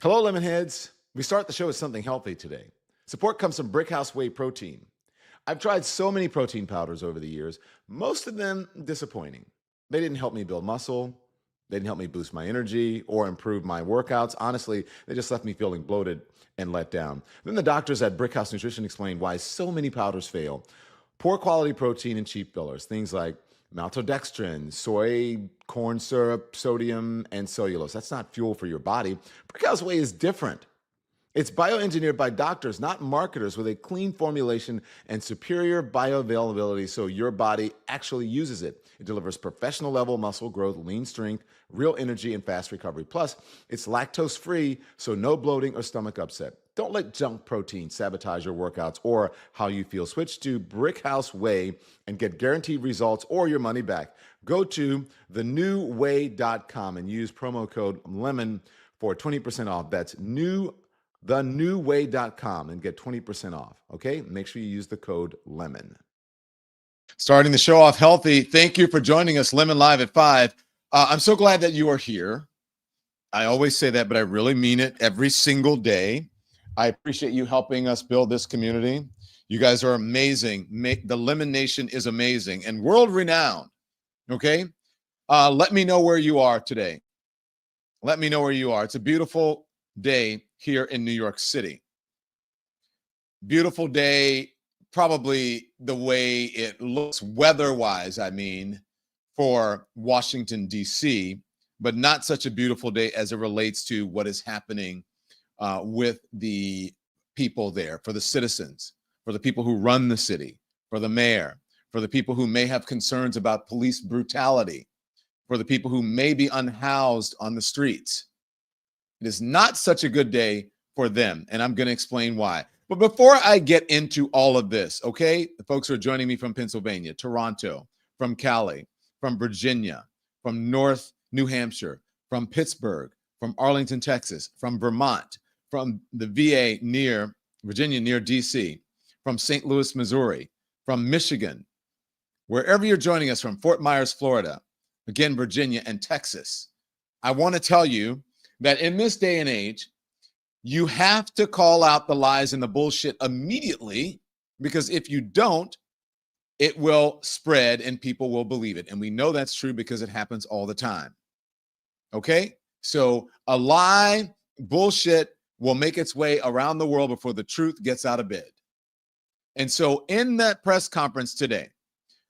Hello, Lemonheads. We start the show with something healthy today. Support comes from Brickhouse Whey Protein. I've tried so many protein powders over the years, most of them disappointing. They didn't help me build muscle, they didn't help me boost my energy or improve my workouts. Honestly, they just left me feeling bloated and let down. Then the doctors at Brickhouse Nutrition explained why so many powders fail. Poor quality protein and cheap fillers, things like maltodextrin, soy, corn syrup, sodium, and cellulose. That's not fuel for your body. Brickhouse Whey is different. It's bioengineered by doctors, not marketers, with a clean formulation and superior bioavailability so your body actually uses it. It delivers professional level muscle growth, lean strength, real energy, and fast recovery. Plus, it's lactose free, so no bloating or stomach upset. Don't let junk protein sabotage your workouts or how you feel. Switch to Brickhouse Whey and get guaranteed results or your money back. Go to thenewway.com and use promo code LEMON for 20% off. That's thenewway.com and get 20% off. Okay? Make sure you use the code LEMON. Starting the show off healthy. Thank you for joining us, Lemon Live at 5. I'm so glad that you are here. I always say that, but I really mean it every single day. I appreciate you helping us build this community. You guys are amazing. The Lemon Nation is amazing and world renowned. Okay? Let me know where you are today. Let me know where you are. It's a beautiful day here in New York City. Beautiful day, probably the way it looks weather-wise, I mean, for Washington, D.C., but not such a beautiful day as it relates to what is happening with the people there, for the citizens, for the people who run the city, for the mayor, for the people who may have concerns about police brutality, for the people who may be unhoused on the streets. It is not such a good day for them, and I'm going to explain why. But before I get into all of this, okay, the folks who are joining me from Pennsylvania, Toronto, from Cali, from Virginia, from North New Hampshire, from Pittsburgh, from Arlington, Texas, from Vermont, from the VA near Virginia, near D.C., from St. Louis, Missouri, from Michigan, wherever you're joining us from, Fort Myers, Florida, again, Virginia, and Texas, I want to tell you that in this day and age, you have to call out the lies and the bullshit immediately, because if you don't, it will spread and people will believe it. And we know that's true because it happens all the time. Okay? So a lie, bullshit will make its way around the world before the truth gets out of bed. And so in that press conference today,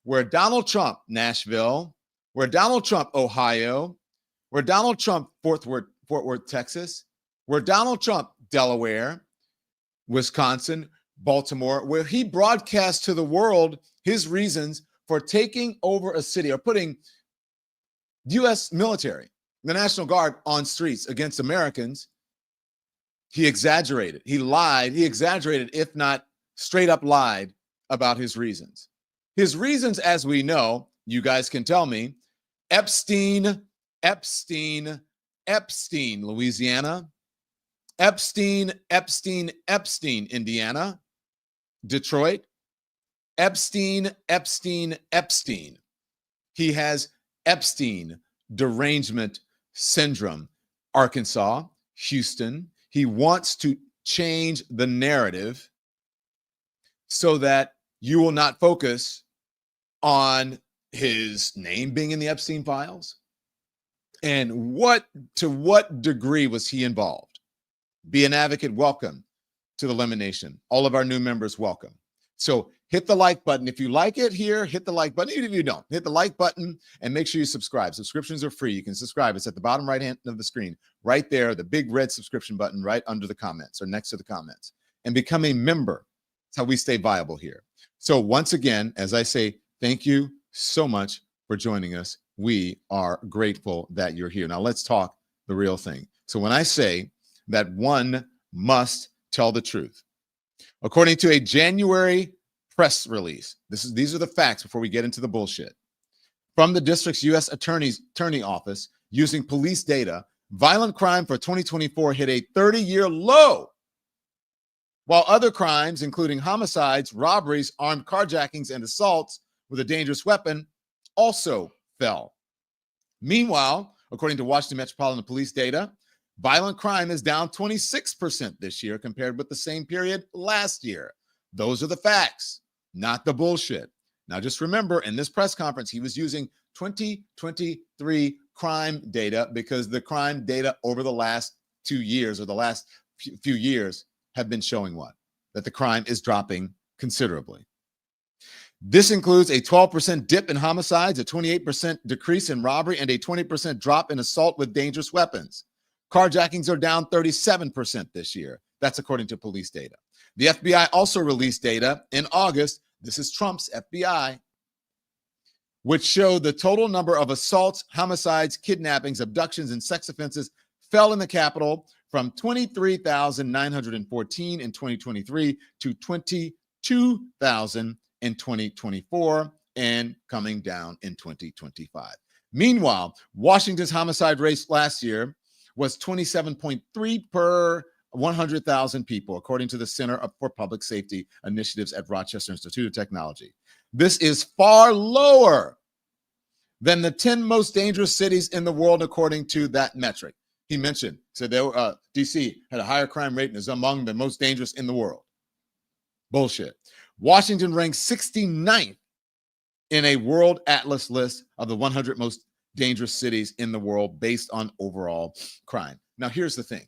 where Donald Trump, Nashville, where Donald Trump, Ohio, where Donald Trump, Fort Worth, Texas, where Donald Trump, Delaware, Wisconsin, Baltimore, where he broadcast to the world his reasons for taking over a city or putting U.S. military, the National Guard, on streets against Americans, he exaggerated. He lied. He exaggerated, if not straight up lied about his reasons. His reasons, as we know, you guys can tell me, Epstein, Louisiana, Epstein, Indiana, Detroit, Epstein. He has Epstein derangement syndrome, Arkansas, Houston. He wants to change the narrative so that you will not focus on his name being in the Epstein files. And to what degree was he involved? Be an advocate. Welcome to the Lemon Nation. All of our new members, welcome. So hit the like button. If you like it here, hit the like button. Even if you don't, hit the like button and make sure you subscribe. Subscriptions are free. You can subscribe. It's at the bottom right hand of the screen, right there, the big red subscription button right under the comments or next to the comments. And become a member. That's how we stay viable here. So once again, as I say, thank you so much for joining us. We are grateful that you're here. Now let's talk the real thing. So when I say that one must tell the truth, according to a January press release, these are the facts before we get into the bullshit. From the district's U.S. Attorney Office, using police data, violent crime for 2024 hit a 30-year low, while other crimes, including homicides, robberies, armed carjackings, and assaults with a dangerous weapon, also fell. Meanwhile, according to Washington Metropolitan Police data, Violent crime is down 26% this year compared with the same period last year. Those are the facts, not the bullshit. Now, just remember, in this press conference, he was using 2023 crime data because the crime data over the last 2 years or the last few years have been showing what? That the crime is dropping considerably. This includes a 12% dip in homicides, a 28% decrease in robbery, and a 20% drop in assault with dangerous weapons. Carjackings are down 37% this year. That's according to police data. The FBI also released data in August. This is Trump's FBI, which showed the total number of assaults, homicides, kidnappings, abductions, and sex offenses fell in the Capitol from 23,914 in 2023 to 22,000 in 2024 and coming down in 2025. Meanwhile, Washington's homicide rate last year was 27.3 per 100,000 people, according to the Center for Public Safety Initiatives at Rochester Institute of Technology. This is far lower than the 10 most dangerous cities in the world, according to that metric. He mentioned, said D.C. had a higher crime rate and is among the most dangerous in the world. Bullshit. Washington ranks 69th in a world atlas list of the 100 most dangerous cities in the world based on overall crime. Now, here's the thing.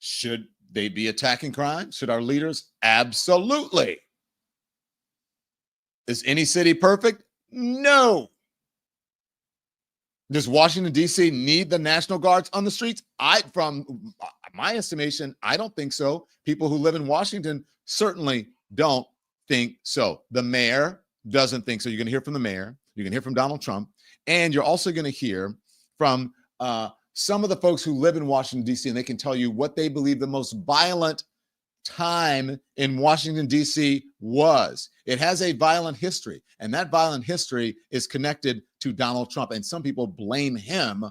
Should they be attacking crime? Should our leaders? Absolutely. Is any city perfect? No. Does Washington, D.C. need the National Guards on the streets? From my estimation, I don't think so. People who live in Washington certainly don't think so. The mayor doesn't think so. You're going to hear from the mayor. You're going to hear from Donald Trump. And you're also going to hear from some of the folks who live in Washington, D.C., and they can tell you what they believe the most violent time in Washington, D.C. was. It has a violent history, and that violent history is connected to Donald Trump, and some people blame him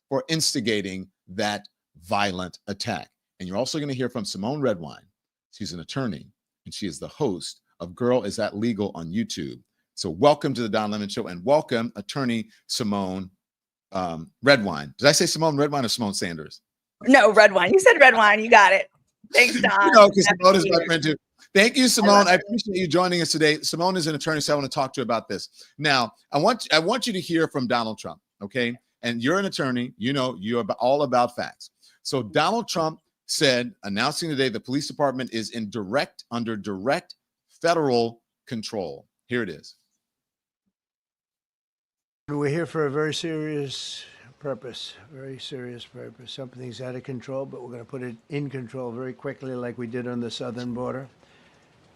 for instigating that violent attack. And you're also going to hear from Symone Redwine. She's an attorney, and she is the host of Girl, Is That Legal on YouTube. So welcome to the Don Lemon Show, and welcome attorney Symone Redwine. Did I say Symone Redwine or Symone Sanders? No, Redwine. You said Redwine. You got it. Thanks, Don. You know, because Symone is my friend too. Thank you, Symone. I appreciate you joining us today. Symone is an attorney, so I want to talk to you about this. Now, I want you to hear from Donald Trump, okay? And you're an attorney. You know, you're all about facts. So Donald Trump said, announcing today, the police department is under direct federal control. Here it is. We're here for a very serious purpose, Something's out of control, but we're going to put it in control very quickly like we did on the southern border.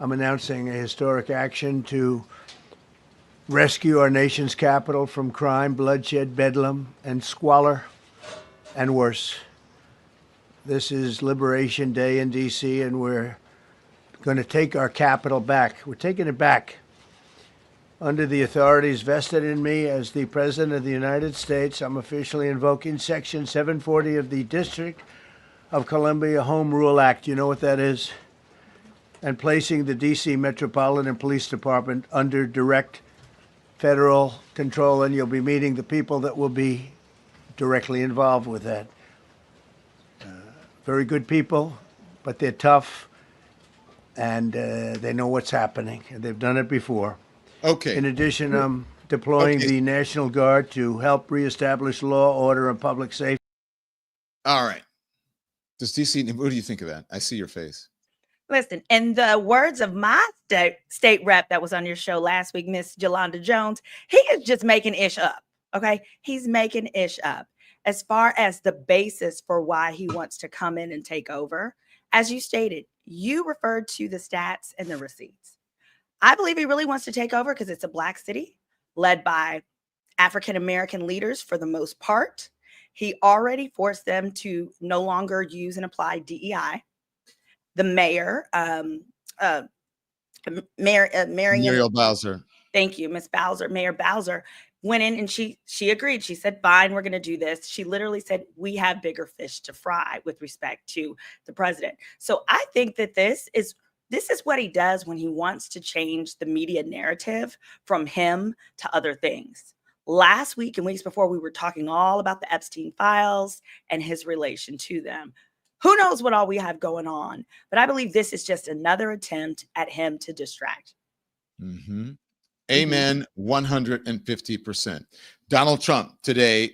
I'm announcing a historic action to rescue our nation's capital from crime, bloodshed, bedlam, and squalor, and worse. This is Liberation Day in D.C., and we're going to take our capital back. We're taking it back. Under the authorities vested in me as the President of the United States, I'm officially invoking Section 740 of the District of Columbia Home Rule Act. You know what that is? And placing the D.C. Metropolitan Police Department under direct federal control, and you'll be meeting the people that will be directly involved with that. Very good people, but they're tough, and they know what's happening, and they've done it before. Okay. In addition, I'm deploying the National Guard to help reestablish law, order, and public safety. All right. Does DC, what do you think of that? I see your face. Listen, in the words of my state rep that was on your show last week, Miss Yolanda Jones, he is just making ish up. Okay. He's making ish up. As far as the basis for why he wants to come in and take over, as you stated, you referred to the stats and the receipts. I believe he really wants to take over because it's a Black city led by African-American leaders for the most part. He already forced them to no longer use and apply DEI. The mayor, Muriel Bowser. Thank you, Miss Bowser. Mayor Bowser went in and she agreed. She said, fine, we're going to do this. She literally said, we have bigger fish to fry with respect to the president. So I think that this is what he does when he wants to change the media narrative from him to other things. Last week and weeks before, we were talking all about the Epstein files and his relation to them. Who knows what all we have going on? But I believe this is just another attempt at him to distract. Mm-hmm. Amen. 150%. Donald Trump today,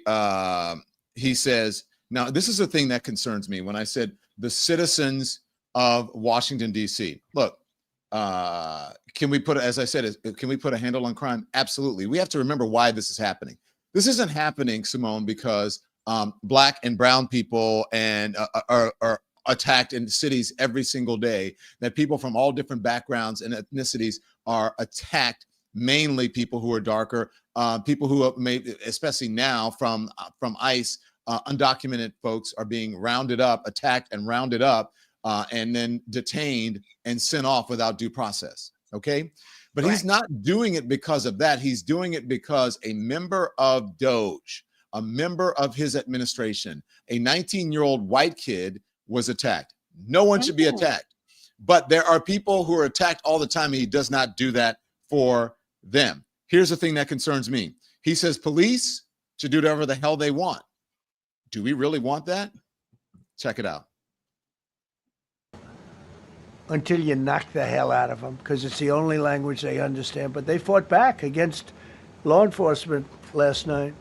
he says, now this is the thing that concerns me when I said the citizens of Washington, D.C. Look, can we put, as I said, can we put a handle on crime? Absolutely. We have to remember why this is happening. This isn't happening, Symone, because Black and brown people and are attacked in cities every single day, that people from all different backgrounds and ethnicities are attacked, mainly people who are darker, people who are maybe, especially now from ICE, undocumented folks are being rounded up, attacked and rounded up, and then detained and sent off without due process. Okay. But he's not doing it because of that. He's doing it because a member of Doge, a member of his administration, a 19-year-old white kid was attacked. No one should be attacked. But there are people who are attacked all the time, and he does not do that for them. Here's the thing that concerns me. He says police should do whatever the hell they want. Do we really want that? Check it out. Until you knock the hell out of them, because it's the only language they understand. But they fought back against law enforcement last night.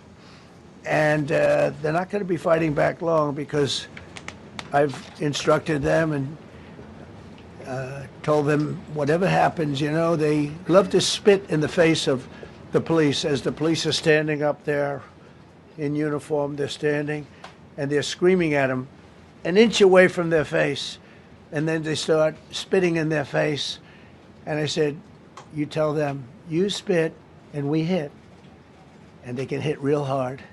And they're not going to be fighting back long, because I've instructed them and told them whatever happens, you know, they love to spit in the face of the police as the police are standing up there in uniform. They're standing and they're screaming at them an inch away from their face. And then they start spitting in their face. And I said, you tell them, you spit and we hit. And they can hit real hard.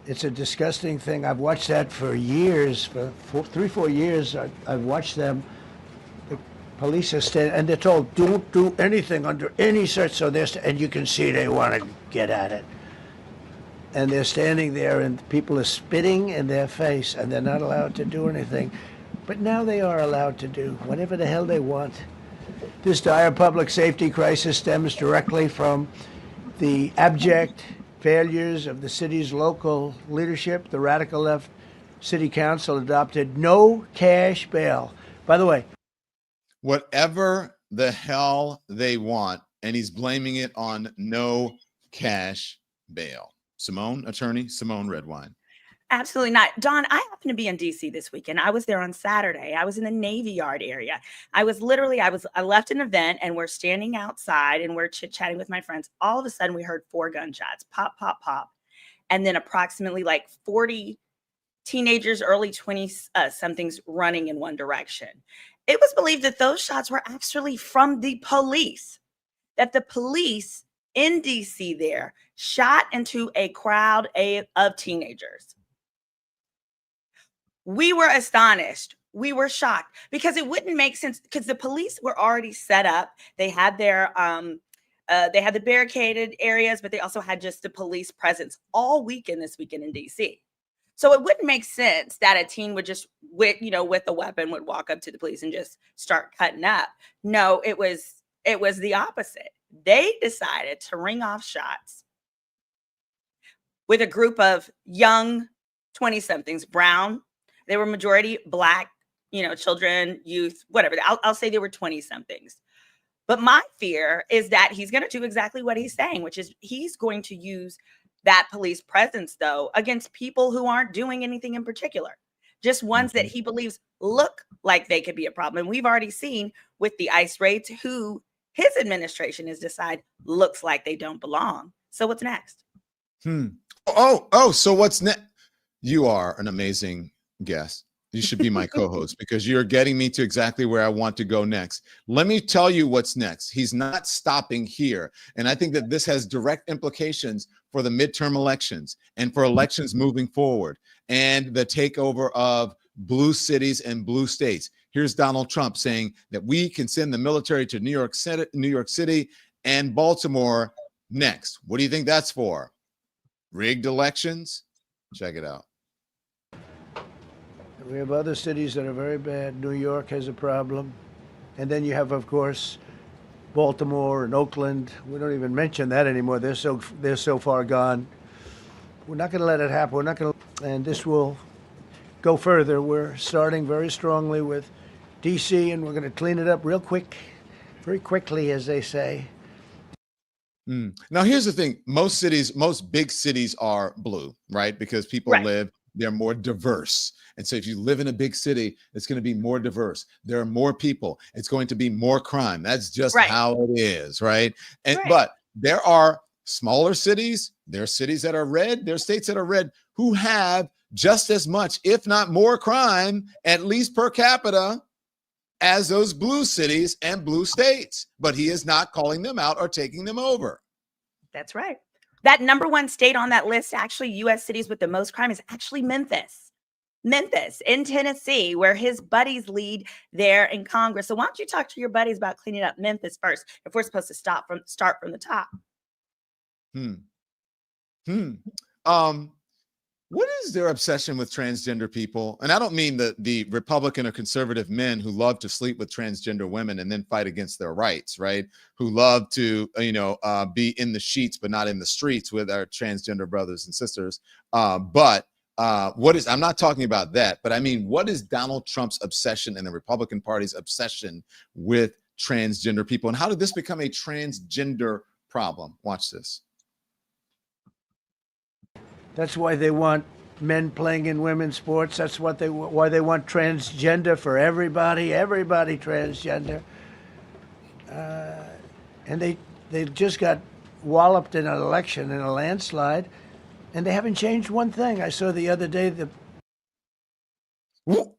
It's a disgusting thing. I've watched that for years, for 3-4 years. I've watched them. The police are standing, and they're told, don't do anything under any search. So and you can see they want to get at it. And they're standing there, and people are spitting in their face, and they're not allowed to do anything. But now they are allowed to do whatever the hell they want. This dire public safety crisis stems directly from the abject failures of the city's local leadership. The radical left city council adopted no cash bail. By the way, whatever the hell they want, and he's blaming it on no cash bail. Symone, attorney Symone Redwine. Absolutely not. Don, I happened to be in DC this weekend. I was there on Saturday. I was in the Navy Yard area. I left an event and we're standing outside and we're chit-chatting with my friends. All of a sudden we heard 4 gunshots, pop, pop, pop. And then approximately like 40 teenagers, early 20s somethings running in one direction. It was believed that those shots were actually from the police, that the police in DC there shot into a crowd of teenagers. We were astonished. We were shocked because it wouldn't make sense, because the police were already set up. They had their they had the barricaded areas, but they also had just the police presence all weekend this weekend in DC. So it wouldn't make sense that a teen would just with a weapon would walk up to the police and just start cutting up. No, it was the opposite. They decided to ring off shots with a group of young 20-somethings, brown. They were majority Black, children, youth, whatever. I'll say they were 20-somethings. But my fear is that he's going to do exactly what he's saying, which is he's going to use that police presence, though, against people who aren't doing anything in particular, just ones that he believes look like they could be a problem. And we've already seen with the ICE raids who his administration has decided looks like they don't belong. So what's next? So what's next? You are an amazing guest. You should be my co-host because you're getting me to exactly where I want to go next. Let me tell you what's next. He's not stopping here. And I think that this has direct implications for the midterm elections and for elections moving forward and the takeover of blue cities and blue states. Here's Donald Trump saying that we can send the military to New York City and Baltimore next. What do you think that's for? Rigged elections? Check it out. We have other cities that are very bad. New York has a problem. And then you have, of course, Baltimore and Oakland. We don't even mention that anymore. They're so far gone. We're not going to let it happen. We're not going to, and this will go further. We're starting very strongly with D.C. and we're going to clean it up real quick, very quickly, as they say. Now, here's the thing. Most big cities are blue, right? Because people they're more diverse. And so if you live in a big city, it's going to be more diverse. There are more people. It's going to be more crime. That's just how it is, right? But there are smaller cities. There are cities that are red. There are states that are red who have just as much, if not more crime, at least per capita, as those blue cities and blue states. But he is not calling them out or taking them over. That's right. That number one state on that list, actually, U.S. cities with the most crime, is actually Memphis. Memphis in Tennessee, where his buddies lead there in Congress. So why don't you talk to your buddies about cleaning up Memphis first, if we're supposed to start from the top? What is their obsession with transgender people? And I don't mean the Republican or conservative men who love to sleep with transgender women and then fight against their rights, right? Who love to, be in the sheets, but not in the streets with our transgender brothers and sisters. I'm not talking about that, but I mean, what is Donald Trump's obsession and the Republican Party's obsession with transgender people? And how did this become a transgender problem? Watch this. That's why they want men playing in women's sports. That's why they want transgender for everybody transgender. And they just got walloped in an election, in a landslide, and they haven't changed one thing. I saw the other day What?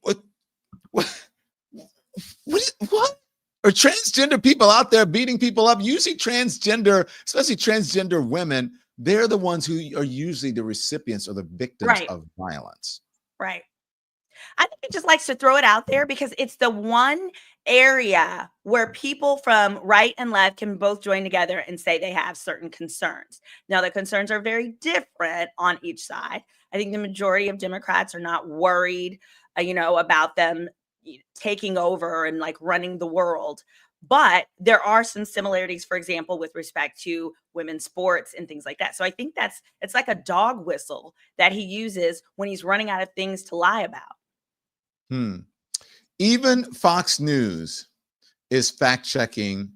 Are transgender people out there beating people up? Usually transgender, especially transgender women, they're the ones who are usually the recipients or the victims of violence. Right. I think he just likes to throw it out there because it's the one area where people from right and left can both join together and say they have certain concerns. Now, the concerns are very different on each side. I think the majority of Democrats are not worried, about them taking over and like running the world. But there are some similarities, for example, with respect to women's sports and things like that. So I think it's like a dog whistle that he uses when he's running out of things to lie about. Even Fox News is fact-checking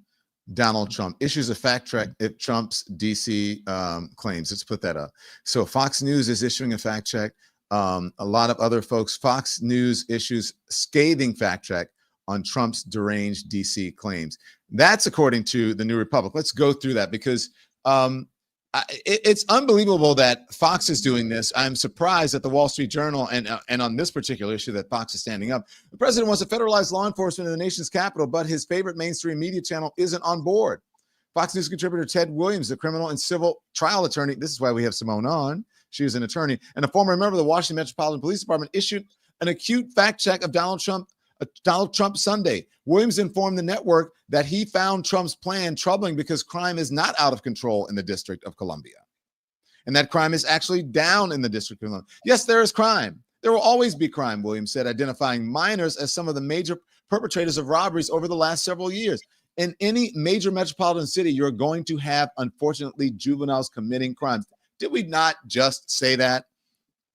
Donald Trump, issues a fact check if Trump's DC claims. Let's put that up. So Fox News is issuing a fact check. A lot of other folks, Fox News issues scathing fact check on Trump's deranged DC claims. That's according to the New Republic. Let's go through that because it's unbelievable that Fox is doing this. I'm surprised that the Wall Street Journal and on this particular issue that Fox is standing up. The president wants to federalize law enforcement in the nation's capital, but his favorite mainstream media channel isn't on board. Fox News contributor Ted Williams, the criminal and civil trial attorney, this is why we have Symone on, she is an attorney, and a former member of the Washington Metropolitan Police Department, issued an acute fact check of Donald Trump Sunday. Williams informed the network that he found Trump's plan troubling because crime is not out of control in the District of Columbia, and that crime is actually down in the District of Columbia. Yes, there is crime. There will always be crime, Williams said, identifying minors as some of the major perpetrators of robberies over the last several years. In any major metropolitan city, you're going to have, unfortunately, juveniles committing crimes. Did we not just say that?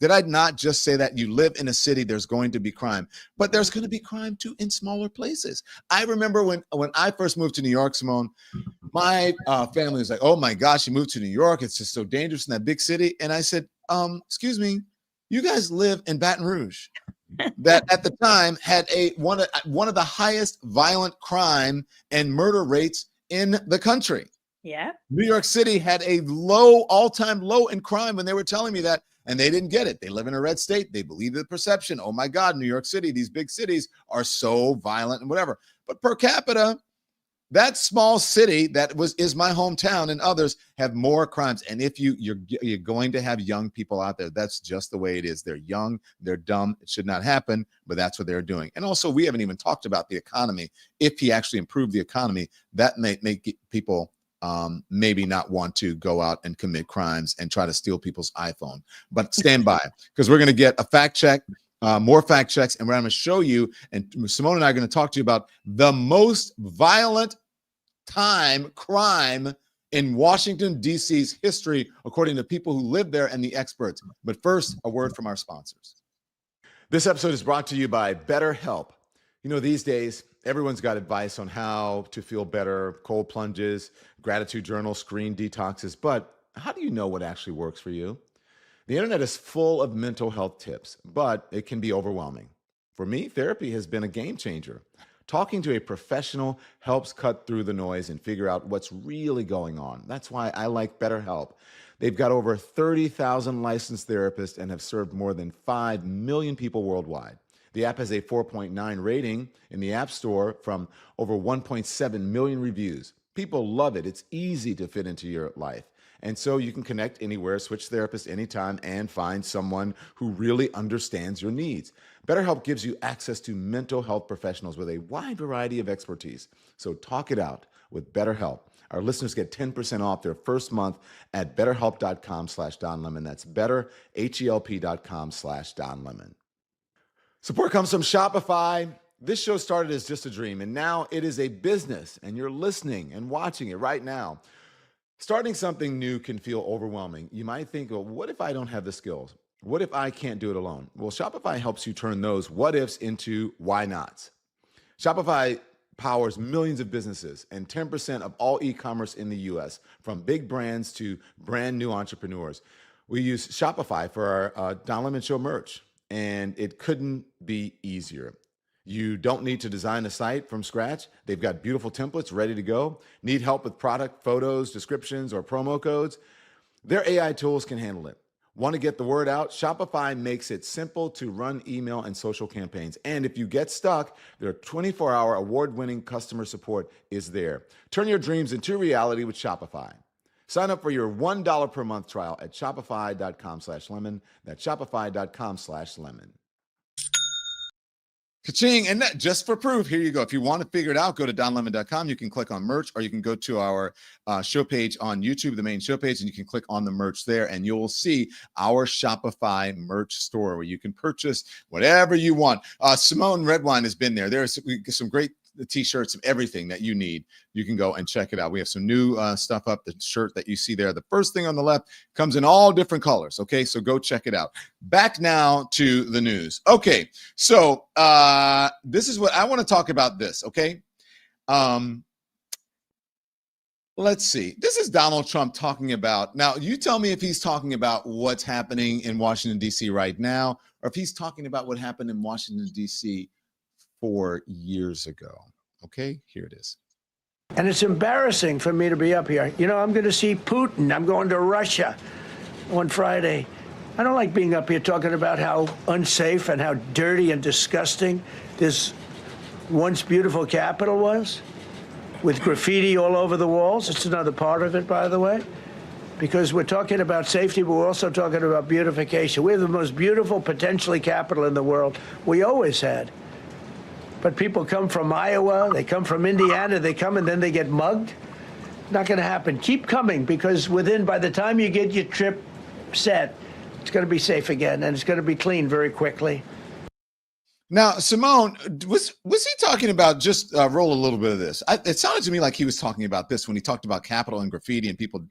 Did I not just say that? You live in a city, there's going to be crime, but there's going to be crime too in smaller places. I remember when I first moved to New York, Symone, my family was like, oh my gosh, you moved to New York. It's just so dangerous in that big city. And I said, excuse me, you guys live in Baton Rouge, that at the time had one of the highest violent crime and murder rates in the country. Yeah. New York City had a all-time low in crime when they were telling me that. And they didn't get it. They live in a red state. They believe the perception. Oh my God, New York City, these big cities are so violent and whatever. But per capita, that small city that is my hometown and others have more crimes. And if you're going to have young people out there, that's just the way it is. They're young, they're dumb. It should not happen, but that's what they're doing. And also, we haven't even talked about the economy. If he actually improved the economy, that may make people maybe not want to go out and commit crimes and try to steal people's iPhone. But stand by, because we're going to get a fact check, more fact checks, and we're going to show you, and Symone and I are going to talk to you about the most violent time crime in Washington, D.C.'s history, according to people who live there and the experts. But first, a word from our sponsors. This episode is brought to you by BetterHelp. You know, these days, everyone's got advice on how to feel better, cold plunges, gratitude journals, screen detoxes, but how do you know what actually works for you? The internet is full of mental health tips, but it can be overwhelming. For me, therapy has been a game changer. Talking to a professional helps cut through the noise and figure out what's really going on. That's why I like BetterHelp. They've got over 30,000 licensed therapists and have served more than 5 million people worldwide. The app has a 4.9 rating in the App Store from over 1.7 million reviews. People love it. It's easy to fit into your life. And so you can connect anywhere, switch therapists anytime, and find someone who really understands your needs. BetterHelp gives you access to mental health professionals with a wide variety of expertise. So talk it out with BetterHelp. Our listeners get 10% off their first month at betterhelp.com/DonLemon. That's betterhelp.com/DonLemon. Support comes from Shopify. This show started as just a dream, and now it is a business, and you're listening and watching it right now. Starting something new can feel overwhelming. You might think, well, what if I don't have the skills? What if I can't do it alone? Well, Shopify helps you turn those what ifs into why nots. Shopify powers millions of businesses and 10% of all e-commerce in the US, from big brands to brand new entrepreneurs. We use Shopify for our Don Lemon Show merch, and it couldn't be easier. You don't need to design a site from scratch. They've got beautiful templates ready to go. Need help with product photos, descriptions, or promo codes? Their AI tools can handle it. Want to get the word out? Shopify makes it simple to run email and social campaigns. And if you get stuck, their 24-hour award-winning customer support is there. Turn your dreams into reality with Shopify. Sign up for your $1 per month trial at shopify.com/lemon. That's shopify.com/lemon. Ka-ching. And that, just for proof, here you go. If you want to figure it out, go to donlemon.com. You can click on merch, or you can go to our show page on YouTube, the main show page, and you can click on the merch there, and you'll see our Shopify merch store where you can purchase whatever you want. Symone Redwine has been there. There's some great t-shirts of everything that you need. You can go and check it out. We have some new stuff up. The shirt that you see there, the first thing on the left, comes in all different colors. Okay, so go check it out. Back now to the news. Okay, so this is what I want to talk about. This, okay? Let's see. This is Donald Trump talking about, now you tell me if he's talking about what's happening in Washington, D.C. right now, or if he's talking about what happened in Washington, D.C. 4 years ago. Okay, here it is. And it's embarrassing for me to be up here. You know, I'm going to see Putin. I'm going to Russia on Friday. I don't like being up here talking about how unsafe and how dirty and disgusting this once beautiful capital was, with graffiti all over the walls. It's another part of it, by the way, because we're talking about safety, but we're also talking about beautification. We have the most beautiful, potentially, capital in the world. We always had. But people come from Iowa, they come from Indiana, they come and then they get mugged. Not going to happen. Keep coming, because by the time you get your trip set, it's going to be safe again, and it's going to be clean very quickly. Now, Symone, was he talking about, just roll a little bit of this? It sounded to me like he was talking about this when he talked about Capitol and graffiti and people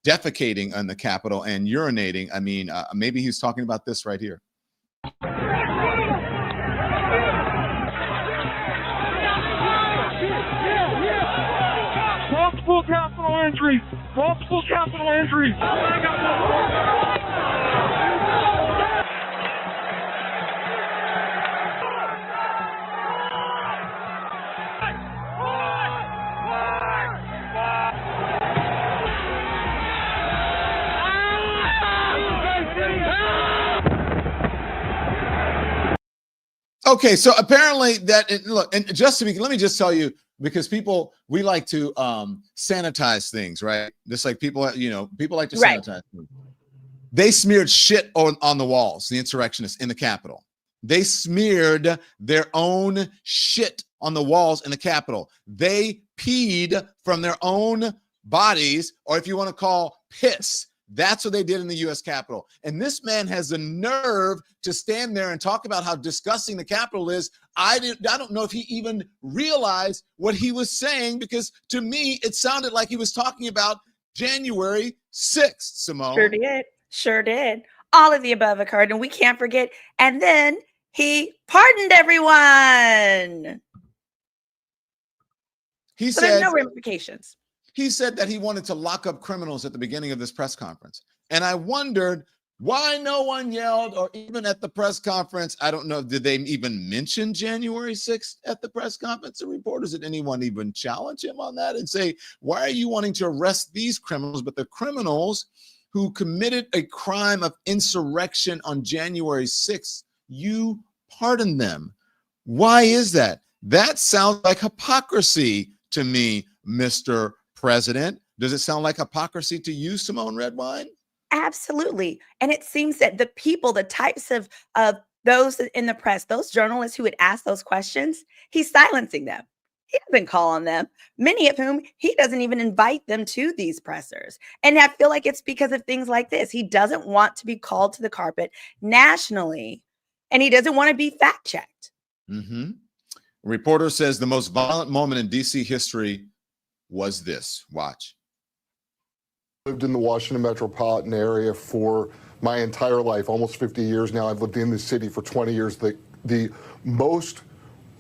defecating on the Capitol and urinating. I mean, maybe he was talking about this right here. Multiple capital injuries. Multiple capital injuries. Okay, so apparently look, and let me just tell you, because we like to sanitize things, right? Just like people like to sanitize things. They smeared shit on the walls, the insurrectionists in the Capitol. They smeared their own shit on the walls in the Capitol. They peed from their own bodies, or if you want to call piss, That's what they did in the U.S. Capitol. And this man has the nerve to stand there and talk about how disgusting the Capitol is. I don't know if he even realized what he was saying, because to me, it sounded like he was talking about January 6th, Symone. Sure did. Sure did. All of the above occurred, and we can't forget. And then he pardoned everyone. He So said there's no ramifications. He said that he wanted to lock up criminals at the beginning of this press conference. And I wondered why no one yelled, or even at the press conference. I don't know. Did they even mention January 6th at the press conference? The reporters, did anyone even challenge him on that and say, why are you wanting to arrest these criminals? But the criminals who committed a crime of insurrection on January 6th, you pardon them. Why is that? That sounds like hypocrisy to me, Mr. President. Does it sound like hypocrisy to you, Symone Redwine? Absolutely. And it seems that the people, the types of those in the press, those journalists who would ask those questions, he's silencing them. He doesn't call on them, many of whom he doesn't even invite them to these pressers. And I feel like it's because of things like this. He doesn't want to be called to the carpet nationally, and he doesn't want to be fact checked. Mm-hmm. A reporter says the most violent moment in D.C. history was this. Watch. Lived in the Washington metropolitan area for my entire life, almost 50 years now. I've lived in the city for 20 years. The most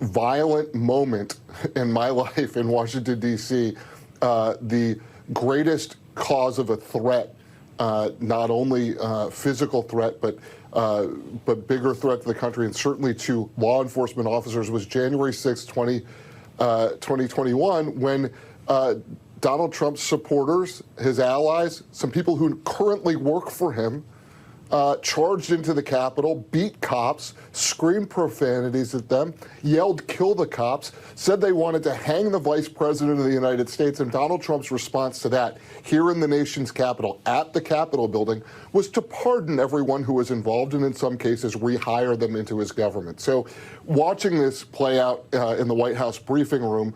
violent moment in my life in Washington, D.C., the greatest cause of a threat, not only physical threat, but bigger threat to the country and certainly to law enforcement officers, was January 6, 2021, when Donald Trump's supporters, his allies, some people who currently work for him, charged into the Capitol, beat cops, screamed profanities at them, yelled, "Kill the cops," said they wanted to hang the vice president of the United States. And Donald Trump's response to that, here in the nation's capital, at the Capitol building, was to pardon everyone who was involved and in some cases rehire them into his government. So watching this play out in the White House briefing room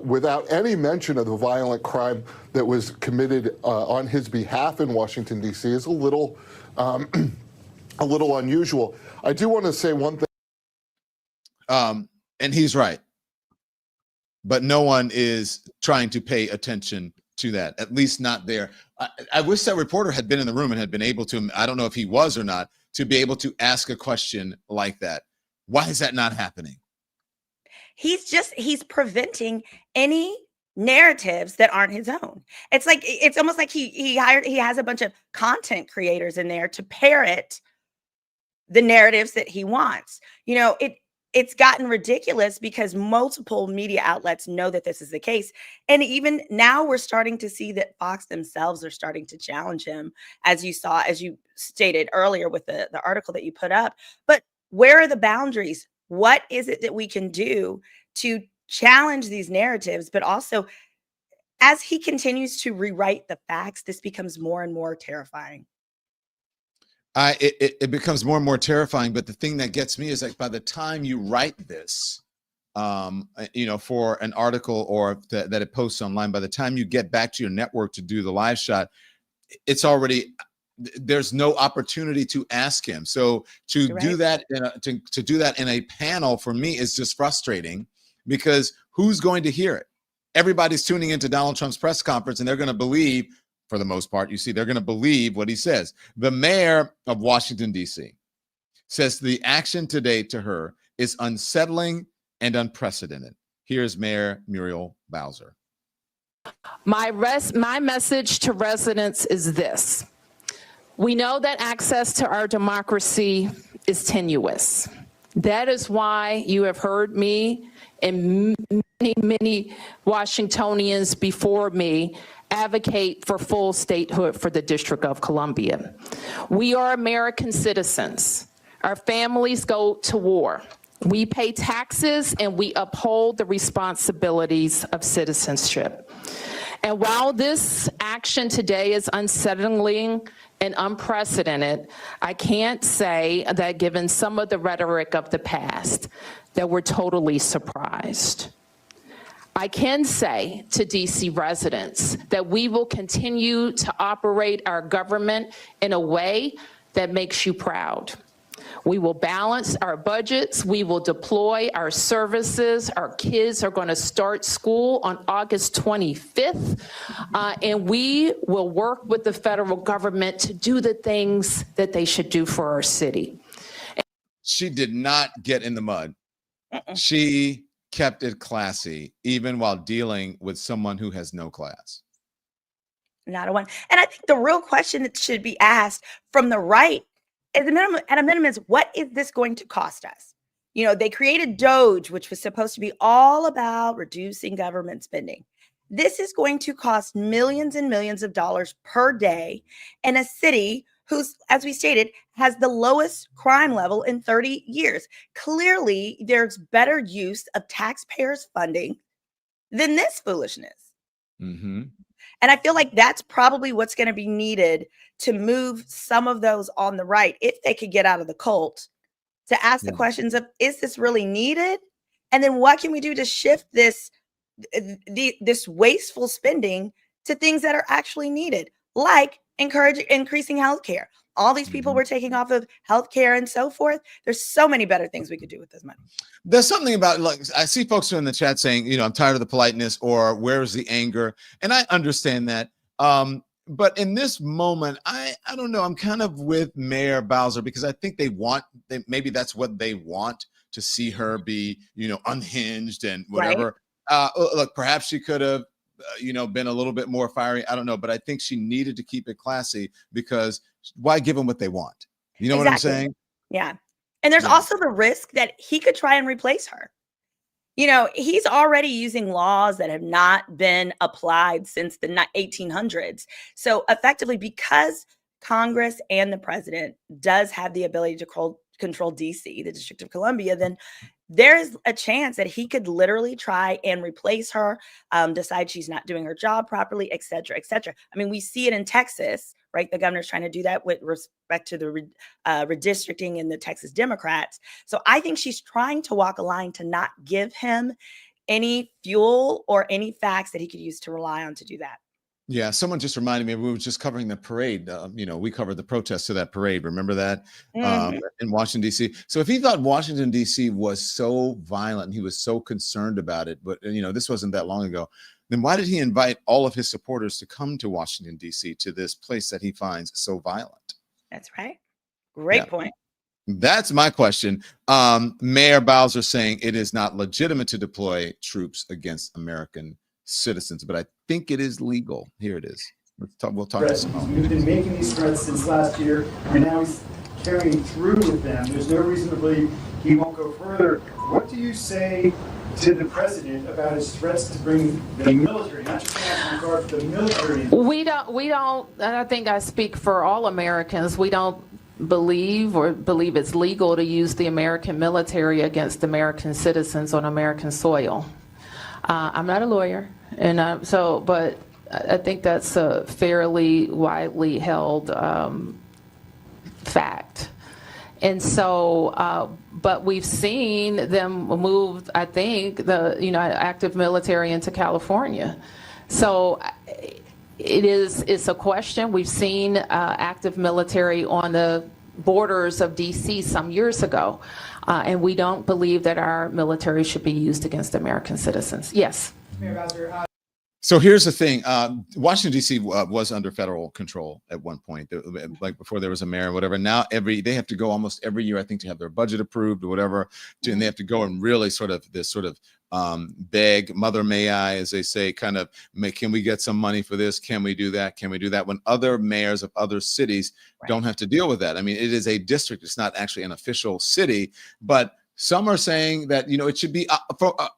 without any mention of the violent crime that was committed on his behalf in Washington, D.C. is a little unusual. I do want to say one thing. And he's right. But no one is trying to pay attention to that, at least not there. I wish that reporter had been in the room and had been able to, I don't know if he was or not, to be able to ask a question like that. Why is that not happening? He's preventing any narratives that aren't his own. It's almost like he has a bunch of content creators in there to parrot the narratives that he wants. You know, it's gotten ridiculous because multiple media outlets know that this is the case. And even now we're starting to see that Fox themselves are starting to challenge him, as you stated earlier with the article that you put up. But where are the boundaries? What is it that we can do to challenge these narratives? But also, as he continues to rewrite the facts, this becomes more and more terrifying. It becomes more and more terrifying. But the thing that gets me is, like, by the time you write this, for an article or that it posts online, by the time you get back to your network to do the live shot, it's already, there's no opportunity to ask him. So to do that to do that in a panel, for me, is just frustrating, because who's going to hear it? Everybody's tuning into Donald Trump's press conference, and they're going to believe, for the most part, they're going to believe what he says. The mayor of Washington, D.C. says the action today to her is unsettling and unprecedented. Here's Mayor Muriel Bowser. My message to residents is this. We know that access to our democracy is tenuous. That is why you have heard me and many Washingtonians before me advocate for full statehood for the District of Columbia. We are American citizens. Our families go to war. We pay taxes and we uphold the responsibilities of citizenship. And while this action today is unsettling and unprecedented, I can't say that, given some of the rhetoric of the past, that we're totally surprised. I can say to DC residents that we will continue to operate our government in a way that makes you proud. We will balance our budgets. We will deploy our services. Our kids are going to start school on August 25th, and we will work with the federal government to do the things that they should do for our city. She did not get in the mud. She kept it classy, even while dealing with someone who has no class. Not a one. And I think the real question that should be asked from the right at a minimum is, what is this going to cost us? You know, they created Doge, which was supposed to be all about reducing government spending. This is going to cost millions and millions of dollars per day in a city who's, as we stated, has the lowest crime level in 30 years. Clearly, there's better use of taxpayers' funding than this foolishness. Mm-hmm. And I feel like that's probably what's going to be needed to move some of those on the right, if they could get out of the cult, to ask the questions of, is this really needed? And then what can we do to shift this wasteful spending to things that are actually needed, like increasing healthcare. All these people we're taking off of healthcare and so forth. There's so many better things we could do with this money. There's something about, like, I see folks who are in the chat saying, you know, I'm tired of the politeness, or where's the anger? And I understand that. But in this moment, I don't know. I'm kind of with Mayor Bowser, because I think maybe that's what they want, to see her be, you know, unhinged and whatever. Right. Look, perhaps she could have, been a little bit more fiery. I don't know, but I think she needed to keep it classy, because why give them what they want? You know what I'm saying? Yeah. And there's also the risk that he could try and replace her. You know, he's already using laws that have not been applied since the 1800s. So effectively, because Congress and the president does have the ability to control DC, the District of Columbia, then there is a chance that he could literally try and replace her, decide she's not doing her job properly, et cetera, et cetera. I mean, we see it in Texas, right? The governor's trying to do that with respect to the redistricting in the Texas Democrats. So I think she's trying to walk a line to not give him any fuel or any facts that he could use to rely on to do that. Yeah, someone just reminded me, we were just covering the parade. We covered the protests to that parade. Remember that? In Washington, D.C. So if he thought Washington, D.C. was so violent and he was so concerned about it, but, this wasn't that long ago, then why did he invite all of his supporters to come to Washington, D.C., to this place that he finds so violent? That's right. Great point. That's my question. Mayor Bowser saying it is not legitimate to deploy troops against American citizens, but I think it is legal. Here it is. We'll talk to Symone. We've been making these threats since last year, and now he's carrying through with them. There's no reason to believe he won't go further. What do you say to the president about his threats to bring the military, not just the National Guard, but the military? We don't, and I think I speak for all Americans, we don't believe it's legal to use the American military against American citizens on American soil. I'm not a lawyer, and but I think that's a fairly widely held fact. And so, but we've seen them move, I think, active military into California. So it's a question. We've seen active military on the borders of DC some years ago. And we don't believe that our military should be used against American citizens. Yes. So here's the thing. Washington, D.C. was under federal control at one point, like before there was a mayor or whatever. Now they have to go almost every year, I think, to have their budget approved or whatever. And they have to go and really beg, mother may I, as they say, can we get some money for this? Can we do that? Can we do that? When other mayors of other cities don't have to deal with that. I mean, it is a district. It's not actually an official city, but some are saying that, it should be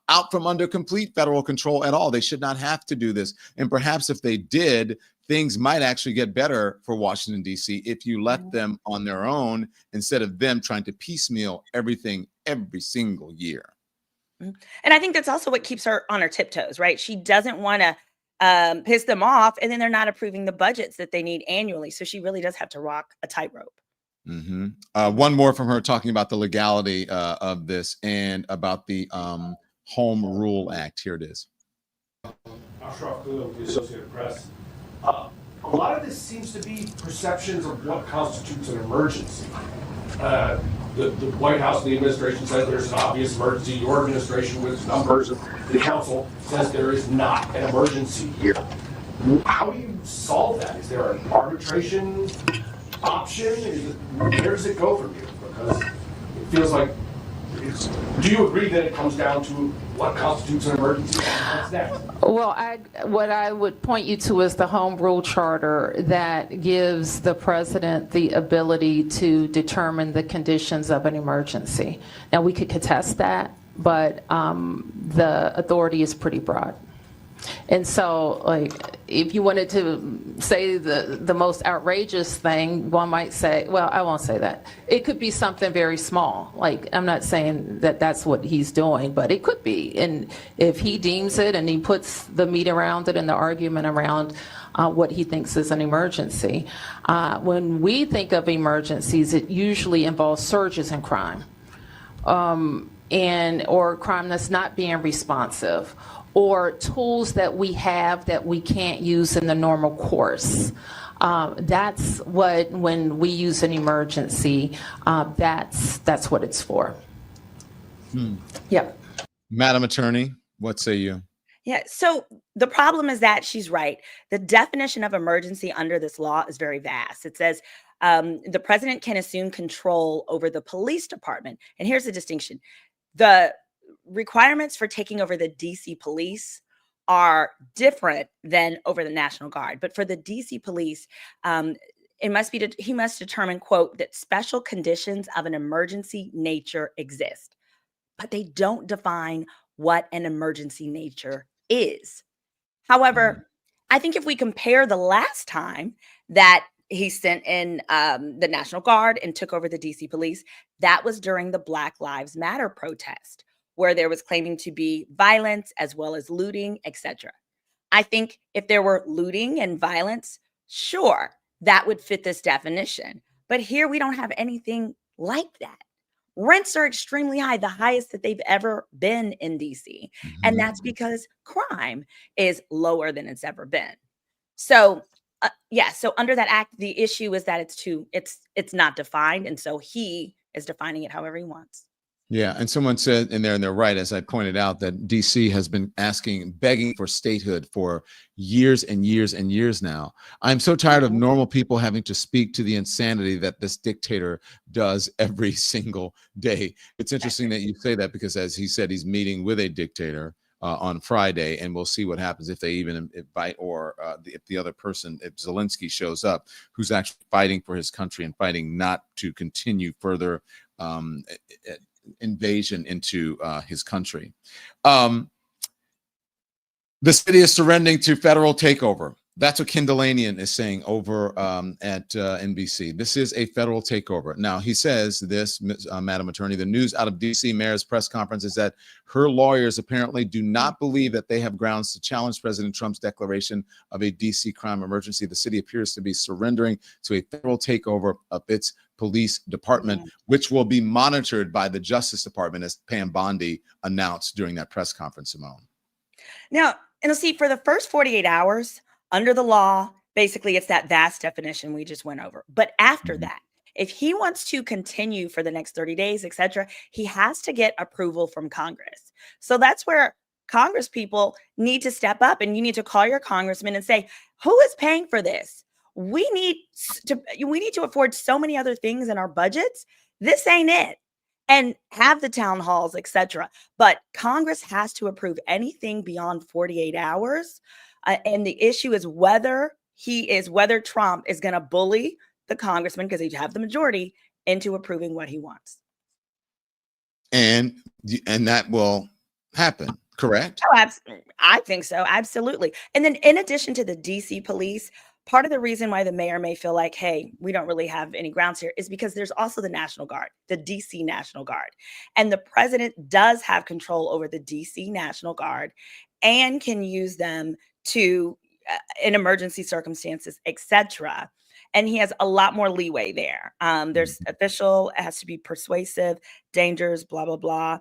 out from under complete federal control at all. They should not have to do this. And perhaps if they did, things might actually get better for Washington, D.C. if you let them on their own, instead of them trying to piecemeal everything every single year. And I think that's also what keeps her on her tiptoes, right? She doesn't want to piss them off, and then they're not approving the budgets that they need annually. So she really does have to walk a tightrope. One more from her talking about the legality of this and about the Home Rule Act. Here it is. Ashraf Khalil with the Associated Press. A lot of this seems to be perceptions of what constitutes an emergency. The White House and the administration says there's an obvious emergency. Your administration, with numbers of the council, says there is not an emergency here. How do you solve that? Is there an arbitration option? Where does it go from here? Because it feels like, do you agree that it comes down to what constitutes an emergency and what's next? Well, what I would point you to is the Home Rule Charter that gives the president the ability to determine the conditions of an emergency. Now, we could contest that, but the authority is pretty broad. And so, like, if you wanted to say the most outrageous thing, one might say, well, I won't say that. It could be something very small. Like, I'm not saying that that's what he's doing, but it could be. And if he deems it and he puts the meat around it and the argument around what he thinks is an emergency. When we think of emergencies, it usually involves surges in crime or crime that's not being responsive, or tools that we have that we can't use in the normal course. That's what, when we use an emergency, that's what it's for. Yep. Madam Attorney, what say you? Yeah, so the problem is that she's right. The definition of emergency under this law is very vast. It says the president can assume control over the police department. And here's the distinction. The requirements for taking over the DC police are different than over the National Guard. But for the DC police, he must determine, quote, that special conditions of an emergency nature exist. But they don't define what an emergency nature is. However, I think if we compare the last time that he sent in the National Guard and took over the DC police, that was during the Black Lives Matter protest, where there was claiming to be violence as well as looting, etc. I think if there were looting and violence, sure, that would fit this definition. But here we don't have anything like that. Rents are extremely high, the highest that they've ever been in DC. And that's because crime is lower than it's ever been. So so under that act, the issue is that it's not defined. And so he is defining it however he wants. Yeah, and someone said in there, and they're right, as I pointed out, that DC has been begging for statehood for years and years and years now. I'm so tired of normal people having to speak to the insanity that this dictator does every single day. It's interesting that you say that, because as he said, he's meeting with a dictator on Friday, and we'll see what happens if they even invite, or if the other person, if Zelensky shows up, who's actually fighting for his country and fighting not to continue further invasion into his country. The city is surrendering to federal takeover. That's what Kindlanian is saying over at NBC. This is a federal takeover. Now, he says this, Madam Attorney, the news out of DC mayor's press conference is that her lawyers apparently do not believe that they have grounds to challenge President Trump's declaration of a DC crime emergency. The city appears to be surrendering to a federal takeover of its police department, which will be monitored by the Justice Department, as Pam Bondi announced during that press conference, Symone. Now, and see, for the first 48 hours, under the law, basically, it's that vast definition we just went over. But after that, if he wants to continue for the next 30 days, etc., he has to get approval from Congress. So that's where Congress people need to step up, and you need to call your congressman and say, who is paying for this? We need to afford so many other things in our budgets. This ain't it. And have the town halls, etc. But Congress has to approve anything beyond 48 hours. And the issue is whether Trump is going to bully the congressman, because he have the majority, into approving what he wants. And that will happen, correct? Oh, I think so. Absolutely. And then in addition to the DC police, part of the reason why the mayor may feel like, hey, we don't really have any grounds here, is because there's also the National Guard, the DC National Guard. And the president does have control over the DC National Guard and can use them to in emergency circumstances, etc. And he has a lot more leeway there. There's official, it has to be persuasive, dangers, blah, blah, blah.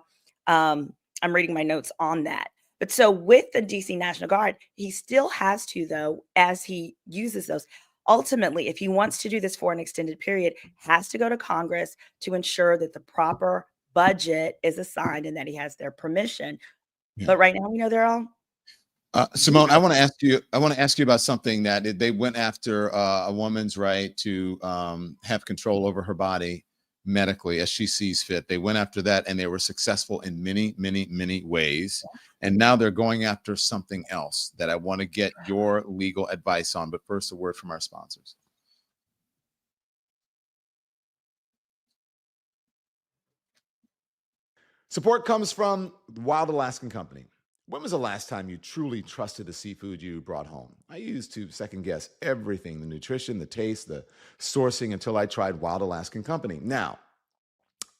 I'm reading my notes on that. But so with the DC National Guard, he still has to, though, as he uses those. Ultimately, if he wants to do this for an extended period, has to go to Congress to ensure that the proper budget is assigned and that he has their permission. Yeah. But right now, we know they're all. Symone, I want to ask you. I want to ask you about something that they went after a woman's right to have control over her body medically as she sees fit. They went after that, and they were successful in many, many, many ways. And now they're going after something else that I want to get your legal advice on. But first, a word from our sponsors. Support comes from Wild Alaskan Company. When was the last time you truly trusted the seafood you brought home? I used to second guess everything, the nutrition, the taste, the sourcing, until I tried Wild Alaskan Company. Now,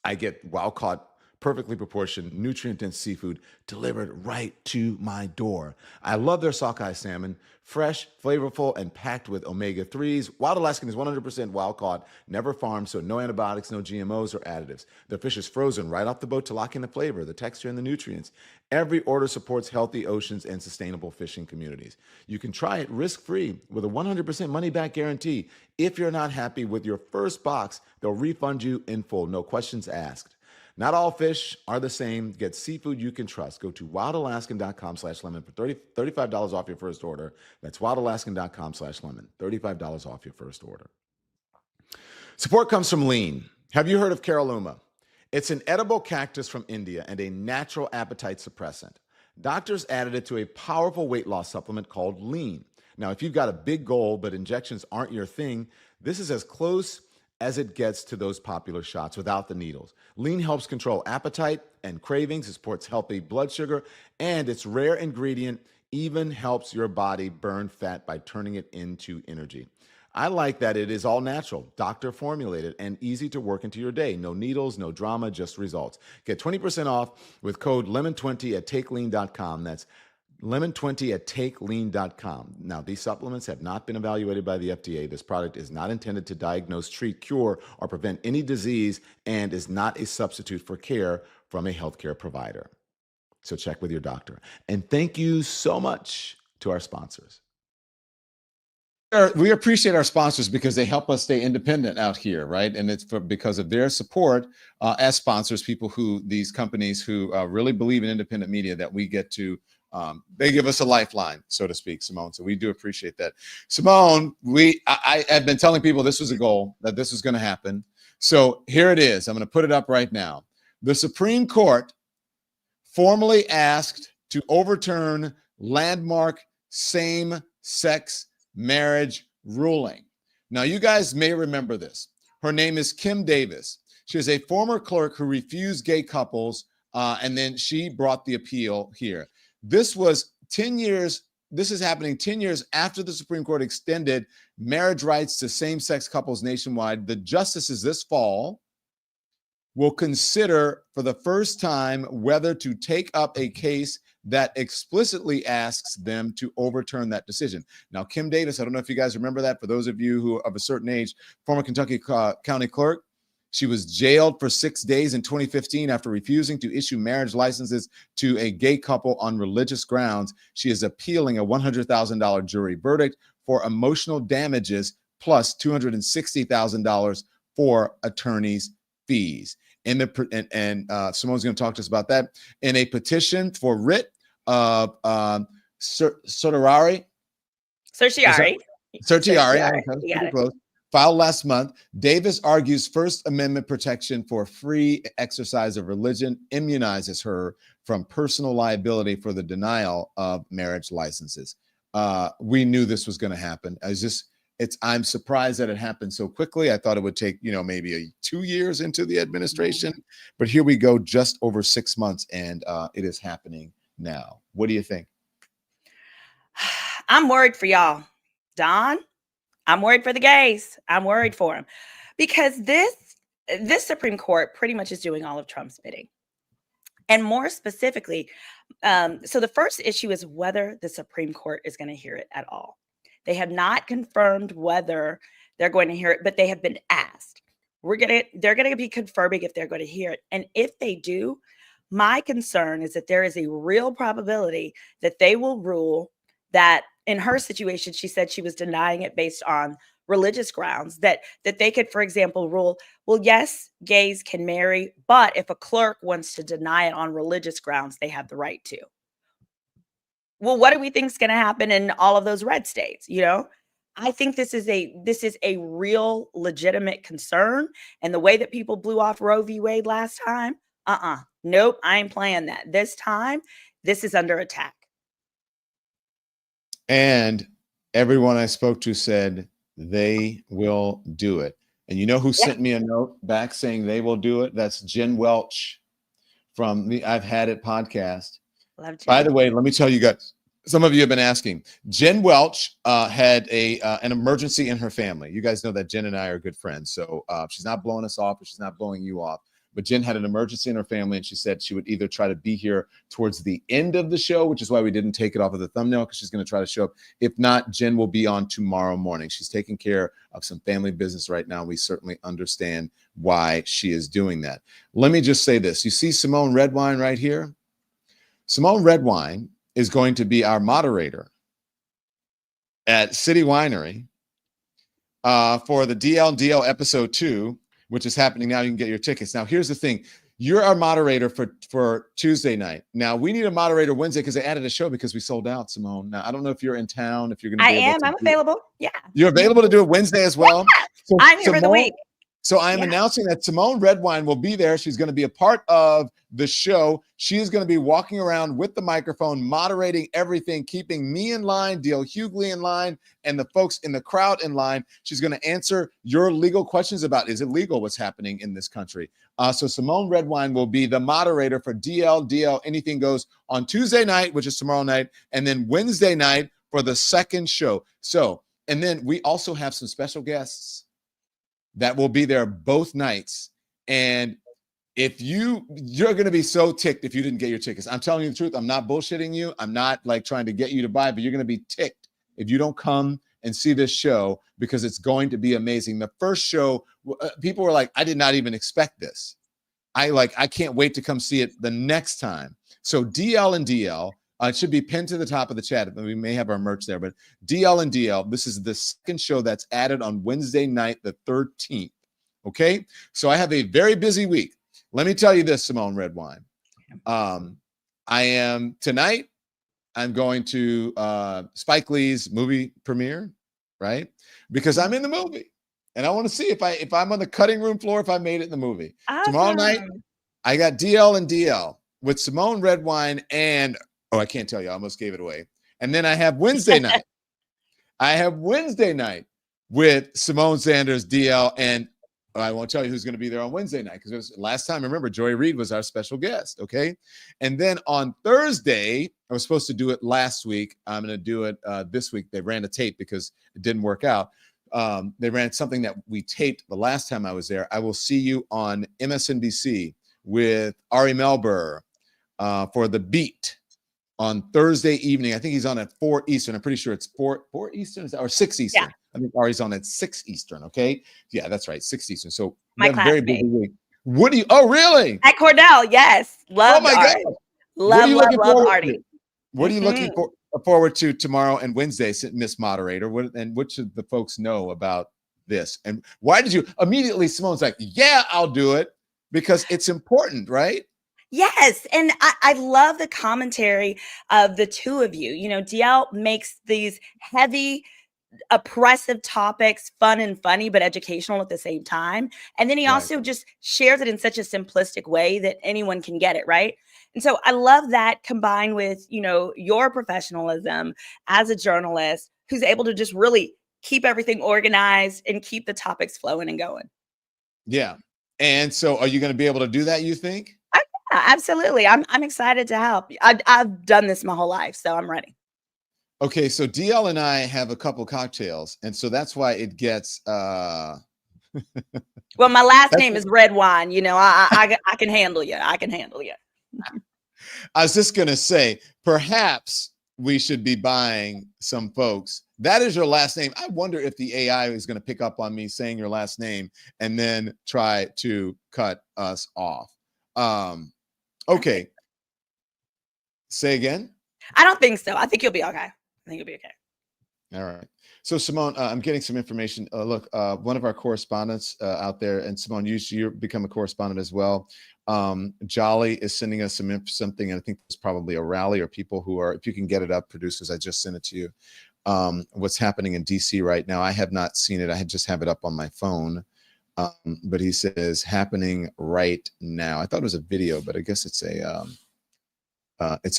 I get wild-caught, perfectly proportioned, nutrient-dense seafood delivered right to my door. I love their sockeye salmon, fresh, flavorful, and packed with omega-3s. Wild Alaskan is 100% wild-caught, never farmed, so no antibiotics, no GMOs or additives. The fish is frozen right off the boat to lock in the flavor, the texture, and the nutrients. Every order supports healthy oceans and sustainable fishing communities. You can try it risk-free with a 100% money-back guarantee. If you're not happy with your first box, they'll refund you in full, no questions asked. Not all fish are the same. Get seafood you can trust. Go to wildalaskan.com/lemon for $35 off your first order. That's wildalaskan.com/lemon. $35 off your first order. Support comes from Lean. Have you heard of Caralluma? It's an edible cactus from India and a natural appetite suppressant. Doctors added it to a powerful weight loss supplement called Lean. Now, if you've got a big goal, but injections aren't your thing, this is as close as it gets to those popular shots without the needles. Lean helps control appetite and cravings. It supports healthy blood sugar, and its rare ingredient even helps your body burn fat by turning it into energy. I like that it is all natural, doctor formulated, and easy to work into your day. No needles, no drama, just results. Get 20% off with code LEMON20 at takelean.com. That's lemon20 at takelean.com. Now, these supplements have not been evaluated by the FDA. This product is not intended to diagnose, treat, cure, or prevent any disease and is not a substitute for care from a healthcare provider. So check with your doctor. And thank you so much to our sponsors. We appreciate our sponsors because they help us stay independent out here, right? And it's because of their support as sponsors, these companies who really believe in independent media, that we get to they give us a lifeline, so to speak, Symone. So we do appreciate that. Symone, I have been telling people this was a goal, that this was going to happen. So here it is. I'm going to put it up right now. The Supreme Court formally asked to overturn landmark same-sex marriage ruling. Now, you guys may remember this. Her name is Kim Davis. She is a former clerk who refused gay couples, and then she brought the appeal here. This was 10 years. This is happening 10 years after the Supreme Court extended marriage rights to same-sex couples nationwide. The justices this fall will consider for the first time whether to take up a case that explicitly asks them to overturn that decision. Now, Kim Davis, I don't know if you guys remember that. For those of you who are of a certain age, former Kentucky County Clerk, she was jailed for 6 days in 2015 after refusing to issue marriage licenses to a gay couple on religious grounds. She is appealing a $100,000 jury verdict for emotional damages plus $260,000 for attorney's fees. Simone's going to talk to us about that. In a petition for writ of certiorari, filed last month, Davis argues First Amendment protection for free exercise of religion immunizes her from personal liability for the denial of marriage licenses. We knew this was going to happen. I'm surprised that it happened so quickly. I thought it would take, maybe 2 years into the administration, but here we go, just over 6 months, and it is happening now. What do you think? I'm worried for y'all, Don. I'm worried for the gays. I'm worried for them because this Supreme Court pretty much is doing all of Trump's bidding. And more specifically, so the first issue is whether the Supreme Court is going to hear it at all. They have not confirmed whether they're going to hear it, but they have been asked. They're going to be confirming if they're going to hear it. And if they do, my concern is that there is a real probability that they will rule that in her situation, she said she was denying it based on religious grounds, that they could, for example, rule, well, yes, gays can marry, but if a clerk wants to deny it on religious grounds, they have the right to. Well, what do we think is going to happen in all of those red states? I think this is a real legitimate concern. And the way that people blew off Roe v. Wade last time, nope, I ain't playing that. This time, this is under attack. And everyone I spoke to said they will do it. And you know who sent me a note back saying they will do it? That's Jen Welch from the I've Had It podcast. Love Jen. By the way, let me tell you guys, some of you have been asking. Jen Welch had an emergency in her family. You guys know that Jen and I are good friends. So she's not blowing us off, or she's not blowing you off. But Jen had an emergency in her family, and she said she would either try to be here towards the end of the show, which is why we didn't take it off of the thumbnail, because she's going to try to show up. If not, Jen will be on tomorrow morning. She's taking care of some family business right now. We certainly understand why she is doing that. Let me just say this. You see Symone Redwine right here? Symone Redwine is going to be our moderator at City Winery for the DL episode 2, which is happening now. You can get your tickets. Now, here's the thing. You're our moderator for Tuesday night. Now, we need a moderator Wednesday because they added a show because we sold out, Symone. Now, I don't know if you're in town, if you're going to be able to. I'm available. Yeah. You're available to do it Wednesday as well? Yeah. So, I'm here for the week. So I am announcing that Symone Redwine will be there. She's going to be a part of the show. She is going to be walking around with the microphone, moderating everything, keeping me in line, D.L. Hughley in line, and the folks in the crowd in line. She's going to answer your legal questions about, is it legal what's happening in this country? So Symone Redwine will be the moderator for DL Anything Goes on Tuesday night, which is tomorrow night, and then Wednesday night for the second show. So, and then we also have some special guests that will be there both nights. And if you're going to be so ticked if you didn't get your tickets. I'm telling you the truth. I'm not bullshitting you. I'm not like trying to get you to buy, but you're going to be ticked if you don't come and see this show, because it's going to be amazing. The first show, people were like, I did not even expect this. I can't wait to come see it the next time. So DL, it should be pinned to the top of the chat. We may have our merch there, but DL, this is the second show that's added on Wednesday night, the 13th. Okay. So I have a very busy week. Let me tell you this, Symone Redwine. Tonight, I'm going to Spike Lee's movie premiere, right? Because I'm in the movie and I want to see if I'm on the cutting room floor, if I made it in the movie. Awesome. Tomorrow night, I got DL with Symone Redwine and I can't tell you. I almost gave it away. And then I have Wednesday night. I have Wednesday night with Simone Sanders, DL, and I won't tell you who's going to be there on Wednesday night, because last time, remember, Joy Reid was our special guest, okay? And then on Thursday, I was supposed to do it last week. I'm going to do it this week. They ran a tape because it didn't work out. They ran something that we taped the last time I was there. I will see you on MSNBC with Ari Melber for The Beat on Thursday evening. I think he's on at 4 Eastern. I'm pretty sure it's 4 Eastern or 6 Eastern. Yeah. I think Ari's on at 6 Eastern. Okay. Yeah, that's right. 6 Eastern. So my very busy week. What do you, oh, really? At Cornell. Yes. Love. Oh my Ari. God. Love Artie. What are you looking forward to tomorrow and Wednesday, Miss Moderator? What should the folks know about this? And why did you immediately, Simone's like, yeah, I'll do it, because it's important, right? Yes. And I love the commentary of the two of you. You know, DL makes these heavy, oppressive topics fun and funny, but educational at the same time. And then he also just shares it in such a simplistic way that anyone can get it, right? And so I love that, combined with, you know, your professionalism as a journalist who's able to just really keep everything organized and keep the topics flowing and going. Yeah. And so are you going to be able to do that, you think? Absolutely. I'm excited to help. I've done this my whole life, so I'm ready. Okay, so DL and I have a couple cocktails, and so that's why it gets well, my last name is Redwine. You know, I can handle you. I can handle you. I was just gonna say, perhaps we should be buying some folks. That is your last name. I wonder if the AI is going to pick up on me saying your last name and then try to cut us off. Okay. Say again. I don't think so. I think you'll be okay. I think you'll be okay. All right. So Symone, I'm getting some information. Look, one of our correspondents out there, and Symone, you become a correspondent as well. Jolly is sending us something, and I think it's probably a rally or people who are, if you can get it up, producers, I just sent it to you. What's happening in DC right now. I have not seen it. I just have it up on my phone. But he says happening right now. I thought it was a video, but I guess it's a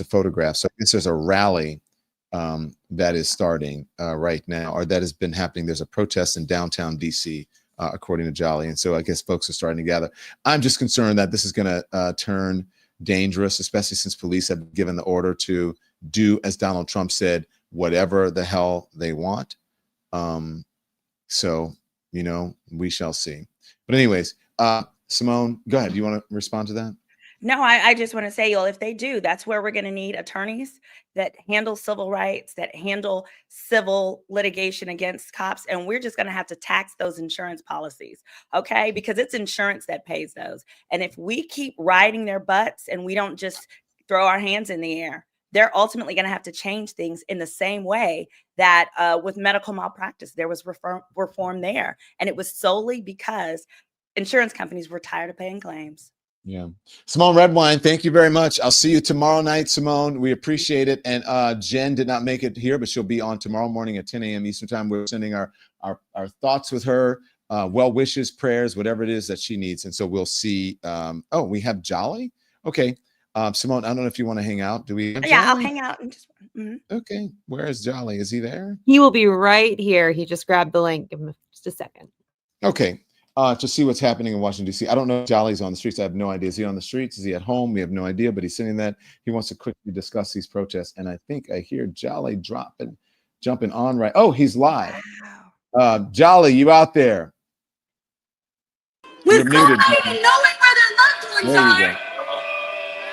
photograph. So I guess there's a rally that is starting right now, or that has been happening. There's a protest in downtown DC, according to Jolly. And so I guess folks are starting to gather. I'm just concerned that this is going to turn dangerous, especially since police have given the order to do, as Donald Trump said, whatever the hell they want. So, we shall see. But anyways, Symone, go ahead. Do you want to respond to that? No, I just want to say, if they do, that's where we're going to need attorneys that handle civil rights, that handle civil litigation against cops. And we're just going to have to tax those insurance policies, okay? Because it's insurance that pays those. And if we keep riding their butts and we don't just throw our hands in the air, they're ultimately going to have to change things in the same way that with medical malpractice, there was reform there. And it was solely because insurance companies were tired of paying claims. Yeah. Symone Redwine, thank you very much. I'll see you tomorrow night, Symone. We appreciate it. And Jen did not make it here, but she'll be on tomorrow morning at 10 a.m. Eastern time. We're sending our thoughts with her, well wishes, prayers, whatever it is that she needs. And so we'll see. We have Jolly. Okay. Symone, I don't know if you want to hang out. Do we? Yeah, I'll hang out. And just, Okay. Where is Jolly? Is he there? He will be right here. He just grabbed the link. Give him just a second. Okay. To see what's happening in Washington, D.C. I don't know if Jolly's on the streets. I have no idea. Is he on the streets? Is he at home? We have no idea, but he's sending that. He wants to quickly discuss these protests. And I think I hear Jolly jumping on right. Oh, he's live. Jolly, you out there? We've got to knowing where their loved ones are.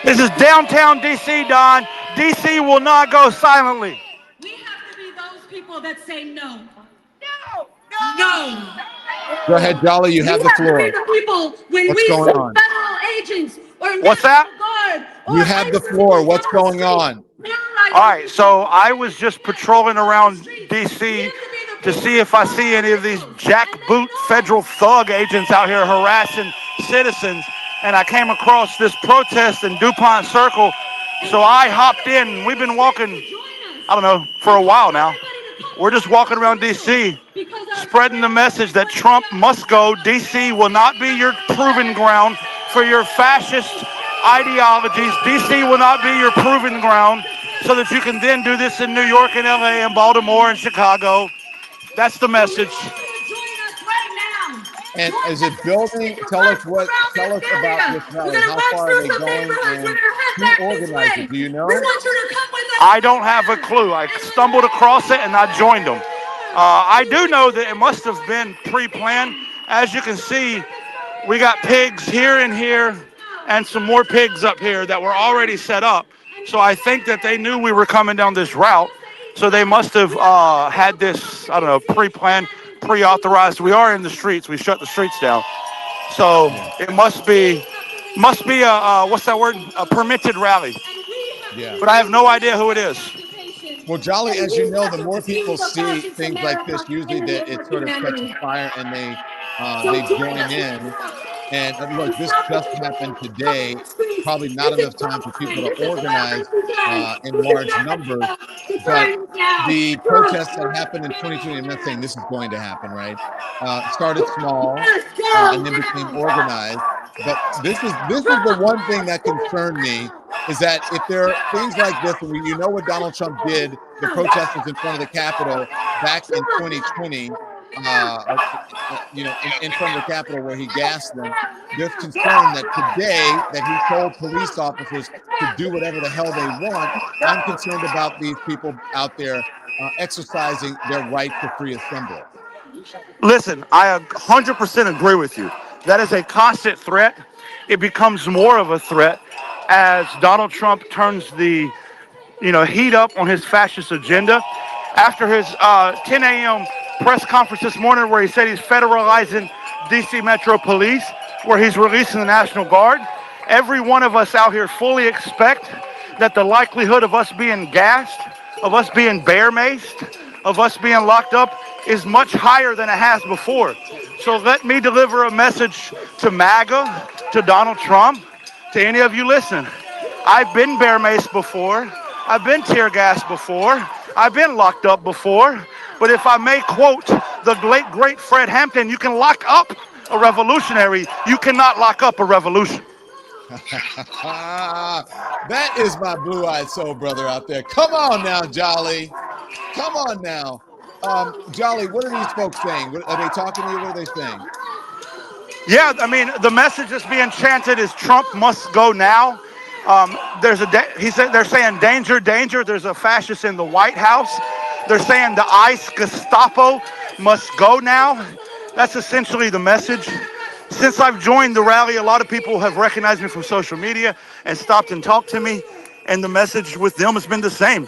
This is downtown D.C., Don. D.C. will not go silently. We have to be those people that say no. No. No. Go ahead, Jolly. You have the floor. We have to be the people when What's we see going on? federal agents or What's that? National Guard. You have the floor. What's going on? All right, so I was just patrolling around D.C. to see if I see any of these jackboot federal thug agents out here harassing citizens, and I came across this protest in DuPont Circle, so I hopped in. We've been walking, I don't know, for a while now. We're just walking around D.C., spreading the message that Trump must go. D.C. will not be your proving ground for your fascist ideologies. D.C. will not be your proving ground so that you can then do this in New York and L.A. and Baltimore and Chicago. That's the message. And is it building? Tell us about this rally. How far are they going and who organized it? Do you know? I don't have a clue. I stumbled across it and I joined them. I do know that it must have been pre-planned. As you can see, we got pigs here and here and some more pigs up here that were already set up. So I think that they knew we were coming down this route. So they must have had this, I don't know, pre-planned, pre-authorized. We are in the streets. We shut the streets down. So it must be a, what's that word? A permitted rally. Yeah. But I have no idea who it is. Well, Jolly, as you know, the more people see things like this, usually that it sort of catches fire and they join in. And look, this just happened today. Probably not enough time for people to organize in large numbers. But the protests that happened in 2020, I'm not saying this is going to happen, right? Started small and then became organized. But this is the one thing that concerned me, is that if there are things like this, and you know what Donald Trump did, the protesters in front of the Capitol back in 2020, in front of the Capitol where he gassed them, there's concern that today that he told police officers to do whatever the hell they want. I'm concerned about these people out there exercising their right to free assembly. Listen, I 100% agree with you. That is a constant threat. It becomes more of a threat as Donald Trump turns the, heat up on his fascist agenda. After his 10 a.m. press conference this morning where he said he's federalizing D.C. Metro Police, where he's releasing the National Guard, every one of us out here fully expect that the likelihood of us being gassed, of us being bear maced, of us being locked up is much higher than it has before. So let me deliver a message to MAGA, to Donald Trump, to any of you listening. I've been bear maced before. I've been tear gassed before. I've been locked up before. But if I may quote the great Fred Hampton, you can lock up a revolutionary. You cannot lock up a revolution. That is my blue-eyed soul brother out there. Come on now, Jolly. Come on now. Jolly, what are these folks saying? Are they talking to you? What are they saying? Yeah, I mean, the message that's being chanted is Trump must go now. They're saying danger, danger. There's a fascist in the White House. They're saying the ICE Gestapo must go now. That's essentially the message. Since I've joined the rally, a lot of people have recognized me from social media and stopped and talked to me. And the message with them has been the same.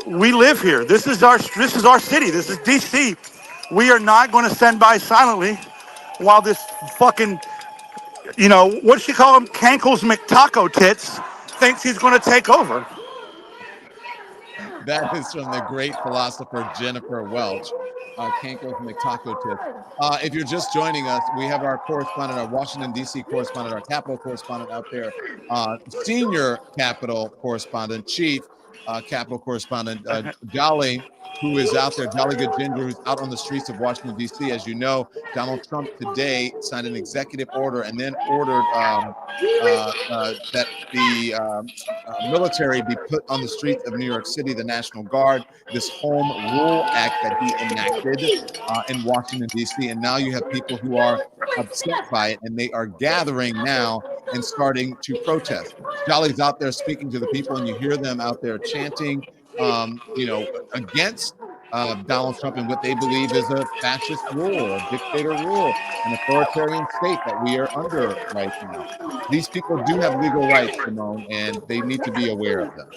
We live here. This is our city. This is D.C. We are not going to stand by silently while this fucking, what does she call him? Cankles McTaco Tits thinks he's going to take over. That is from the great philosopher Jennifer Welch, Cankles McTaco Tits. If you're just joining us, we have our correspondent, our Washington, D.C. correspondent, our Capitol correspondent out there, senior Capitol correspondent, chief Capitol correspondent, Jolly, who is out there, Jolly Good Ginger, who's out on the streets of Washington, D.C. As you know, Donald Trump today signed an executive order and then ordered that the military be put on the streets of New York City, the National Guard, this Home Rule Act that he enacted in Washington, D.C. And now you have people who are upset by it, and they are gathering now and starting to protest. Jolly's out there speaking to the people, and you hear them out there chanting, against Donald Trump and what they believe is a fascist rule, a dictator rule, an authoritarian state that we are under right now. These people do have legal rights, Symone, and they need to be aware of them.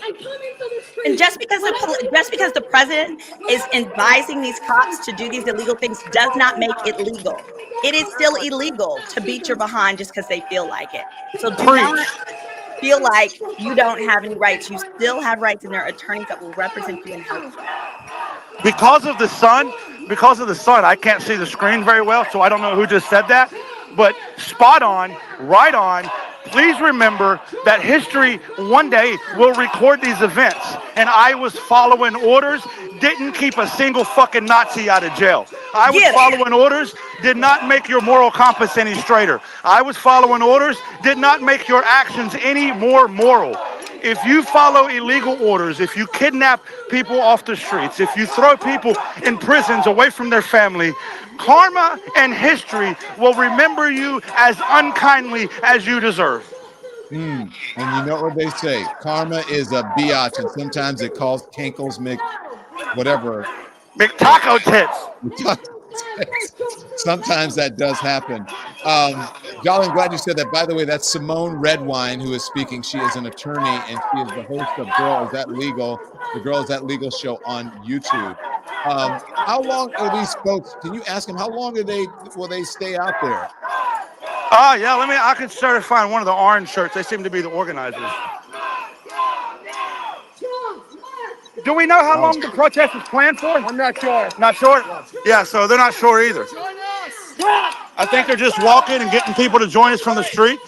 And just because the president is advising these cops to do these illegal things does not make it legal. It is still illegal to beat your behind just because they feel like it. So do not feel like you don't have any rights. You still have rights, and there are attorneys that will represent you and help you. Because of the sun, I can't see the screen very well, so I don't know who just said that. But spot on, right on. Please remember that history one day will record these events. And I was following orders, didn't keep a single fucking Nazi out of jail. I was following orders, did not make your moral compass any straighter. I was following orders, did not make your actions any more moral. If you follow illegal orders, if you kidnap people off the streets, if you throw people in prisons away from their family, karma and history will remember you as unkindly as you deserve. And you know what they say, karma is a biatch, and sometimes it calls Cankles McTaco Tits. Sometimes that does happen. Jolly, I'm glad you said that. By the way, that's Symone Redwine who is speaking. She is an attorney, and she is the host of Girl Is That Legal, the Girl Is That Legal show on YouTube. How long are these folks? Can you ask them how long will they stay out there? I can start to find one of the orange shirts. They seem to be the organizers. Do we know how long the protest is planned for? I'm not sure. Not sure? Yeah, so they're not sure either. I think they're just walking and getting people to join us from the street.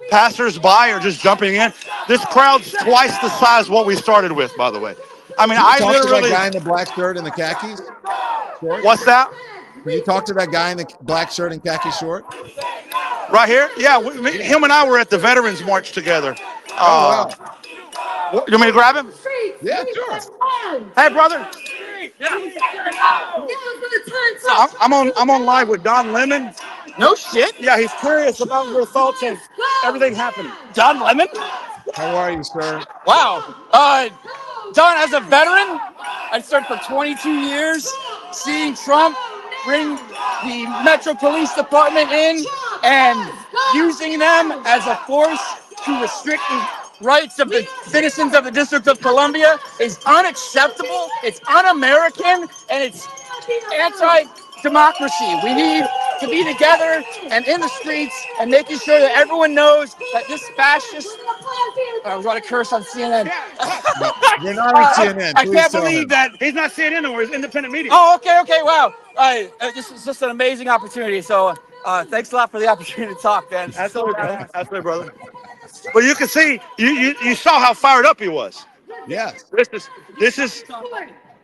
Passers-by are just jumping in. This crowd's twice the size of what we started with, by the way. I mean, I literally... to that guy in the black shirt and the khakis? Short? What's that? Can you talk to that guy in the black shirt and khaki short? Right here? Yeah, him and I were at the Veterans March together. Wow. You want me to grab him? Yeah, sure. Hey, brother. I'm on live with Don Lemon. No shit. Yeah, he's curious about your thoughts of everything happening. Don Lemon? How are you, sir? Wow. Don, as a veteran, I served for 22 years, seeing Trump bring the Metro Police Department in and using them as a force to restrict the rights of the citizens of the District of Columbia is unacceptable, it's un-American, and it's anti-democracy. We need to be together and in the streets and making sure that everyone knows that this fascist. I was going to curse on CNN. You're not on CNN. I Please can't tell believe him. that he's not CNN anymore. He's independent media. Oh, okay, wow. All right, this is just an amazing opportunity. So thanks a lot for the opportunity to talk, man. Absolutely, brother. Absolutely, brother. But you can see, you saw how fired up he was. Yes. This is.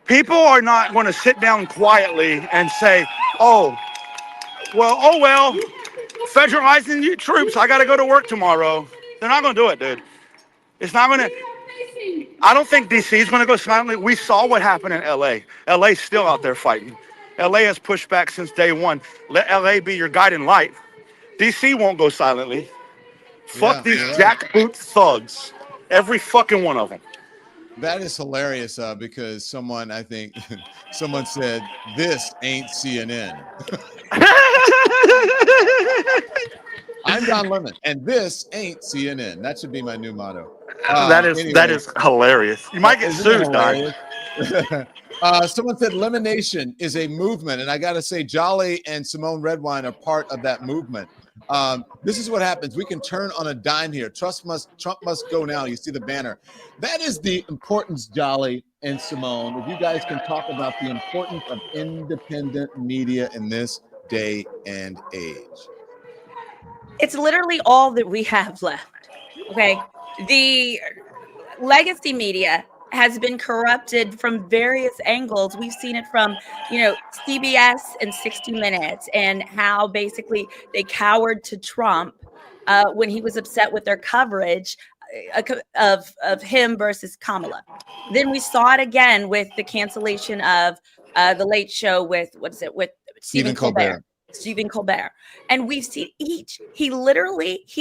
People are not going to sit down quietly and say, oh well, federalizing your troops, I got to go to work tomorrow. They're not going to do it, dude. It's not going to. I don't think D.C. is going to go silently. We saw what happened in L.A. L.A.'s still out there fighting. L.A. has pushed back since day one. Let L.A. be your guiding light. D.C. won't go silently. Fuck these jackboot thugs. Every fucking one of them. That is hilarious because someone said, this ain't CNN. I'm Don Lemon, and this ain't CNN. That should be my new motto. That is hilarious. You might get sued, Don. Someone said elimination is a movement, and I got to say, Jolly and Symone Redwine are part of that movement. This is what happens. We can turn on a dime here. Trump must go now. You see the banner. That is the importance, Jolly and Symone. If you guys can talk about the importance of independent media in this day and age. It's literally all that we have left. Okay. The legacy media has been corrupted from various angles. We've seen it from, CBS and 60 Minutes and how basically they cowered to Trump when he was upset with their coverage of him versus Kamala. Then we saw it again with the cancellation of the Late Show with Stephen Colbert. And we've seen he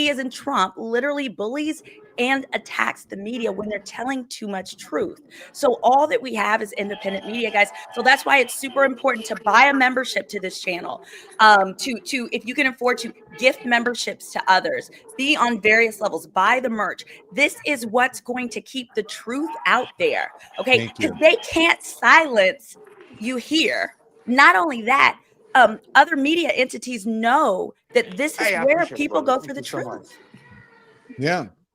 is in Trump, literally bullies and attacks the media when they're telling too much truth. So all that we have is independent media, guys. So that's why it's super important to buy a membership to this channel, to if you can afford to, gift memberships to others, be on various levels, buy the merch. This is what's going to keep the truth out there, okay? Because they can't silence you here. Not only that, other media entities know that this is where people go for the truth.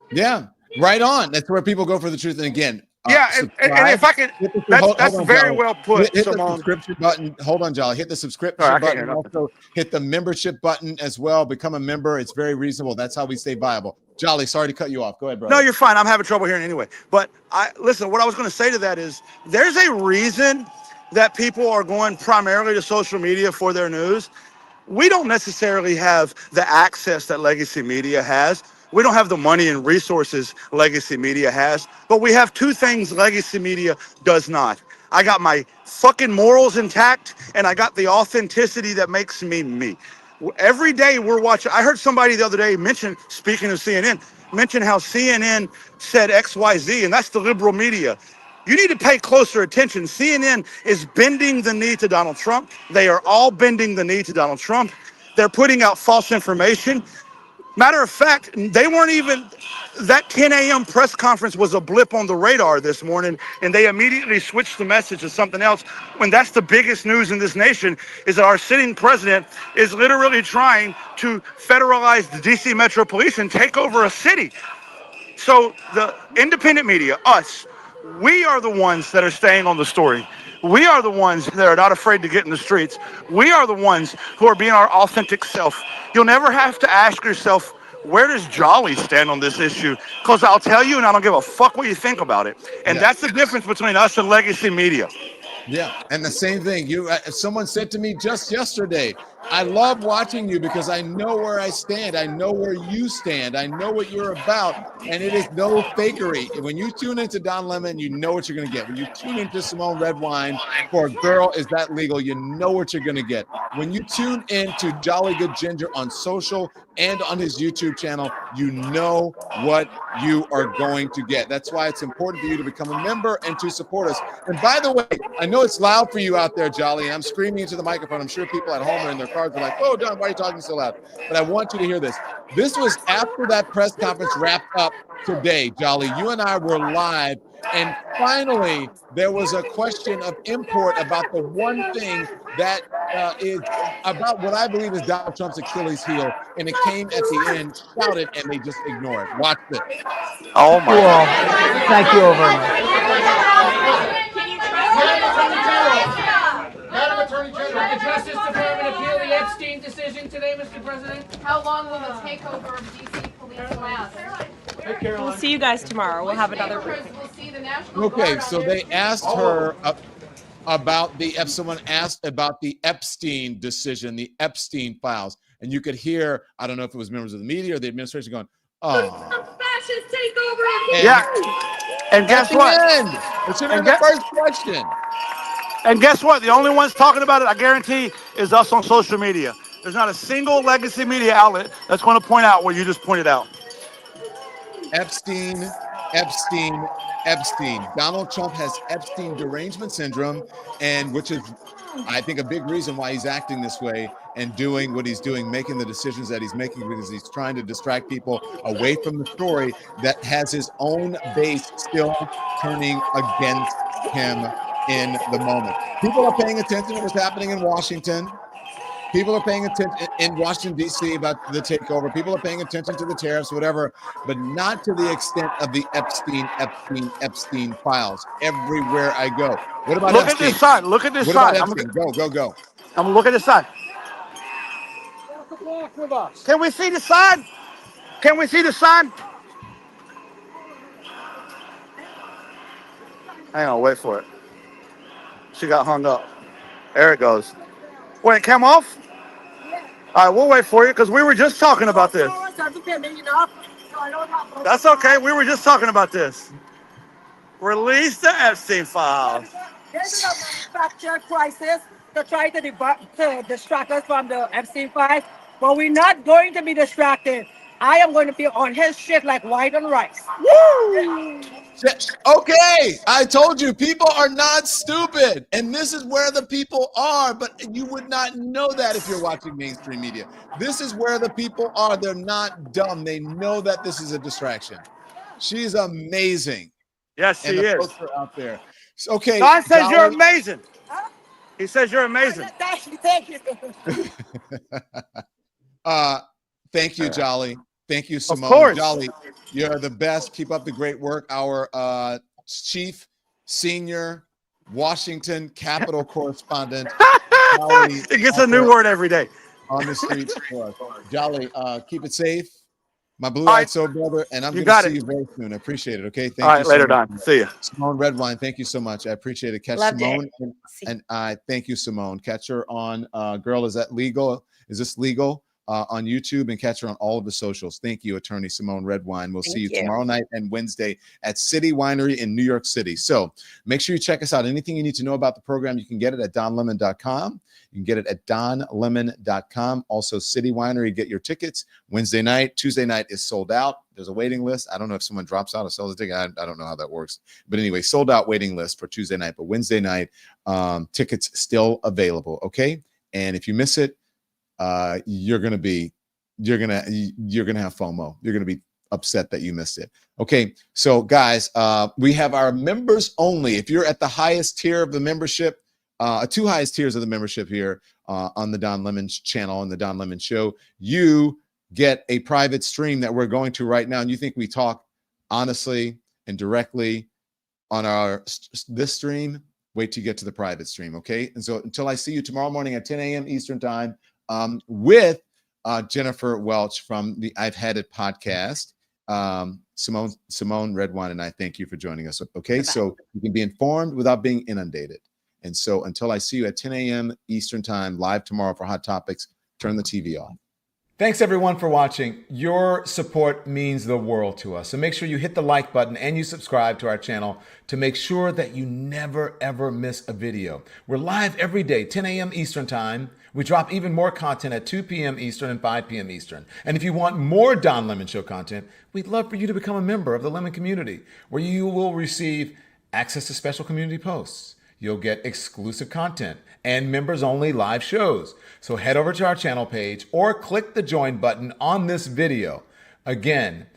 Yeah, right on. That's where people go for the truth. And again, and if I can, that's very well put. Hit the subscription button. Hold on, Jolly. Hit the subscription button. And also hit the membership button as well. Become a member. It's very reasonable. That's how we stay viable. Jolly, sorry to cut you off. Go ahead, brother. No, you're fine. I'm having trouble hearing anyway. But listen, what I was going to say to that is there's a reason that people are going primarily to social media for their news. We don't necessarily have the access that legacy media has. We don't have the money and resources legacy media has, but we have two things legacy media does not. I got my fucking morals intact, and I got the authenticity that makes me me. Every day we're watching. I heard somebody the other day mention, speaking of CNN, mention how CNN said XYZ, and that's the liberal media. You need to pay closer attention. CNN is bending the knee to Donald Trump. They are all bending the knee to Donald Trump. They're putting out false information. Matter of fact, they weren't even, that 10 a.m. press conference was a blip on the radar this morning, and they immediately switched the message to something else. When that's the biggest news in this nation, is that our sitting president is literally trying to federalize the D.C. Metro Police and take over a city. So the independent media, us, we are the ones that are staying on the story. We are the ones that are not afraid to get in the streets. We are the ones who are being our authentic self. You'll never have to ask yourself, where does Jolly stand on this issue? Because I'll tell you, and I don't give a fuck what you think about it. And that's the difference between us and legacy media. Yeah, and the same thing. Someone said to me just yesterday, I love watching you because I know where I stand. I know where you stand. I know what you're about, and it is no fakery. When you tune into Don Lemon, you know what you're going to get. When you tune into Symone Redwine for Girl, Is That Legal? You know what you're going to get. When you tune into Jolly Good Ginger on social and on his YouTube channel, you know what you are going to get. That's why it's important for you to become a member and to support us. And by the way, I know it's loud for you out there, Jolly, and I'm screaming into the microphone. I'm sure people at home are in their cars are like, oh, Don, why are you talking so loud? But I want you to hear this. This was after that press conference wrapped up today, Jolly. You and I were live And finally, there was a question of import about the one thing that is about what I believe is Donald Trump's Achilles heel, and it came at the end, shouted, and they just ignore it. Watch this. Oh my God. Thank you all very much. Madam Attorney General, the Justice Department appeal the Epstein decision today, Mr. President? How long will the takeover of D.C. police last? We'll see you guys tomorrow. We'll have another briefing. We'll see the National Okay, Guard so out there. they asked her about someone asked about the Epstein decision, the Epstein files, and you could hear, I don't know if it was members of the media or the administration going, "Oh, Fascist takeover. Yeah. And guess what? It should have been the first question. And guess what? The only ones talking about it, I guarantee, is us on social media. There's not a single legacy media outlet that's going to point out what you just pointed out. Epstein. Donald Trump has Epstein derangement syndrome, and which is, I think, a big reason why he's acting this way and doing what he's doing, making the decisions that he's making, because he's trying to distract people away from the story that has his own base still turning against him in the moment. People are paying attention to what's happening in Washington. People are paying attention in Washington, D.C. about the takeover. People are paying attention to the tariffs, whatever, but not to the extent of the Epstein files everywhere I go. What about Look Epstein? at this side. Look at this What side. about Epstein? Go. I'm going to look at this side. Can we see the side? Can we see the side? Hang on, wait for it. She got hung up. There it goes. Wait, came off? All right, we'll wait for you because we were just talking about this. That's okay. We were just talking about this. Release the Epstein files. There's a manufacturer crisis to try to distract us from the Epstein files, but we're not going to be distracted. I am going to be on his shit like white on rice. Woo! Okay, I told you, people are not stupid, and this is where the people are, but you would not know that if you're watching mainstream media. This is where the people are. They're not dumb. They know that this is a distraction. She's amazing. Yes, she and the is. folks are out there. Okay, Don says Jolly. you're amazing. He says you're amazing. Thank you. Thank you, Jolly. Thank you, Symone. Of course. Jolly, you're the best. Keep up the great work. Our chief senior Washington Capitol correspondent. Jolly, It gets a new word every day. On the streets for us. Jolly, keep it safe. My blue-eyed soul brother, and I'm going to see you very soon. I appreciate it, okay? Thank you. All right, later, much. Don. See you. Symone Redwine, thank you so much. I appreciate it. Catch Loved Symone. it. And I thank you, Symone. Catch her on Girl, Is That Legal? Is This Legal? On YouTube, and catch her on all of the socials. Thank you, Attorney Symone Redwine. We'll see you tomorrow night and Wednesday at City Winery in New York City. So make sure you check us out. Anything you need to know about the program, you can get it at donlemon.com. You can get it at donlemon.com. Also, City Winery, get your tickets. Wednesday night, Tuesday night is sold out. There's a waiting list. I don't know if someone drops out or sells a ticket. I don't know how that works. But anyway, sold out waiting list for Tuesday night. But Wednesday night, tickets still available. Okay. And if you miss it, you're gonna have FOMO. You're gonna be upset that you missed it. Okay, so guys, we have our members only. If you're at the highest tier of the membership, two highest tiers of the membership here on the Don Lemon channel and the Don Lemon Show, you get a private stream that we're going to right now. And you think we talk honestly and directly on this stream? Wait till you get to the private stream, okay? And so until I see you tomorrow morning at 10 a.m. Eastern time. With Jennifer Welch from the I've Had It podcast. Symone Redwine and I thank you for joining us. Okay, so you can be informed without being inundated. And so until I see you at 10 a.m. Eastern time, live tomorrow for Hot Topics, turn the TV off. Thanks everyone for watching. Your support means the world to us. So make sure you hit the like button and you subscribe to our channel to make sure that you never ever miss a video. We're live every day, 10 a.m. Eastern time. We drop even more content at 2 p.m. Eastern and 5 p.m. Eastern. And if you want more Don Lemon Show content, we'd love for you to become a member of the Lemon community, where you will receive access to special community posts. You'll get exclusive content and members only live shows. So head over to our channel page or click the join button on this video. Again,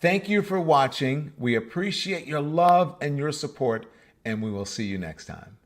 Thank you for watching. We appreciate your love and your support, and we will see you next time.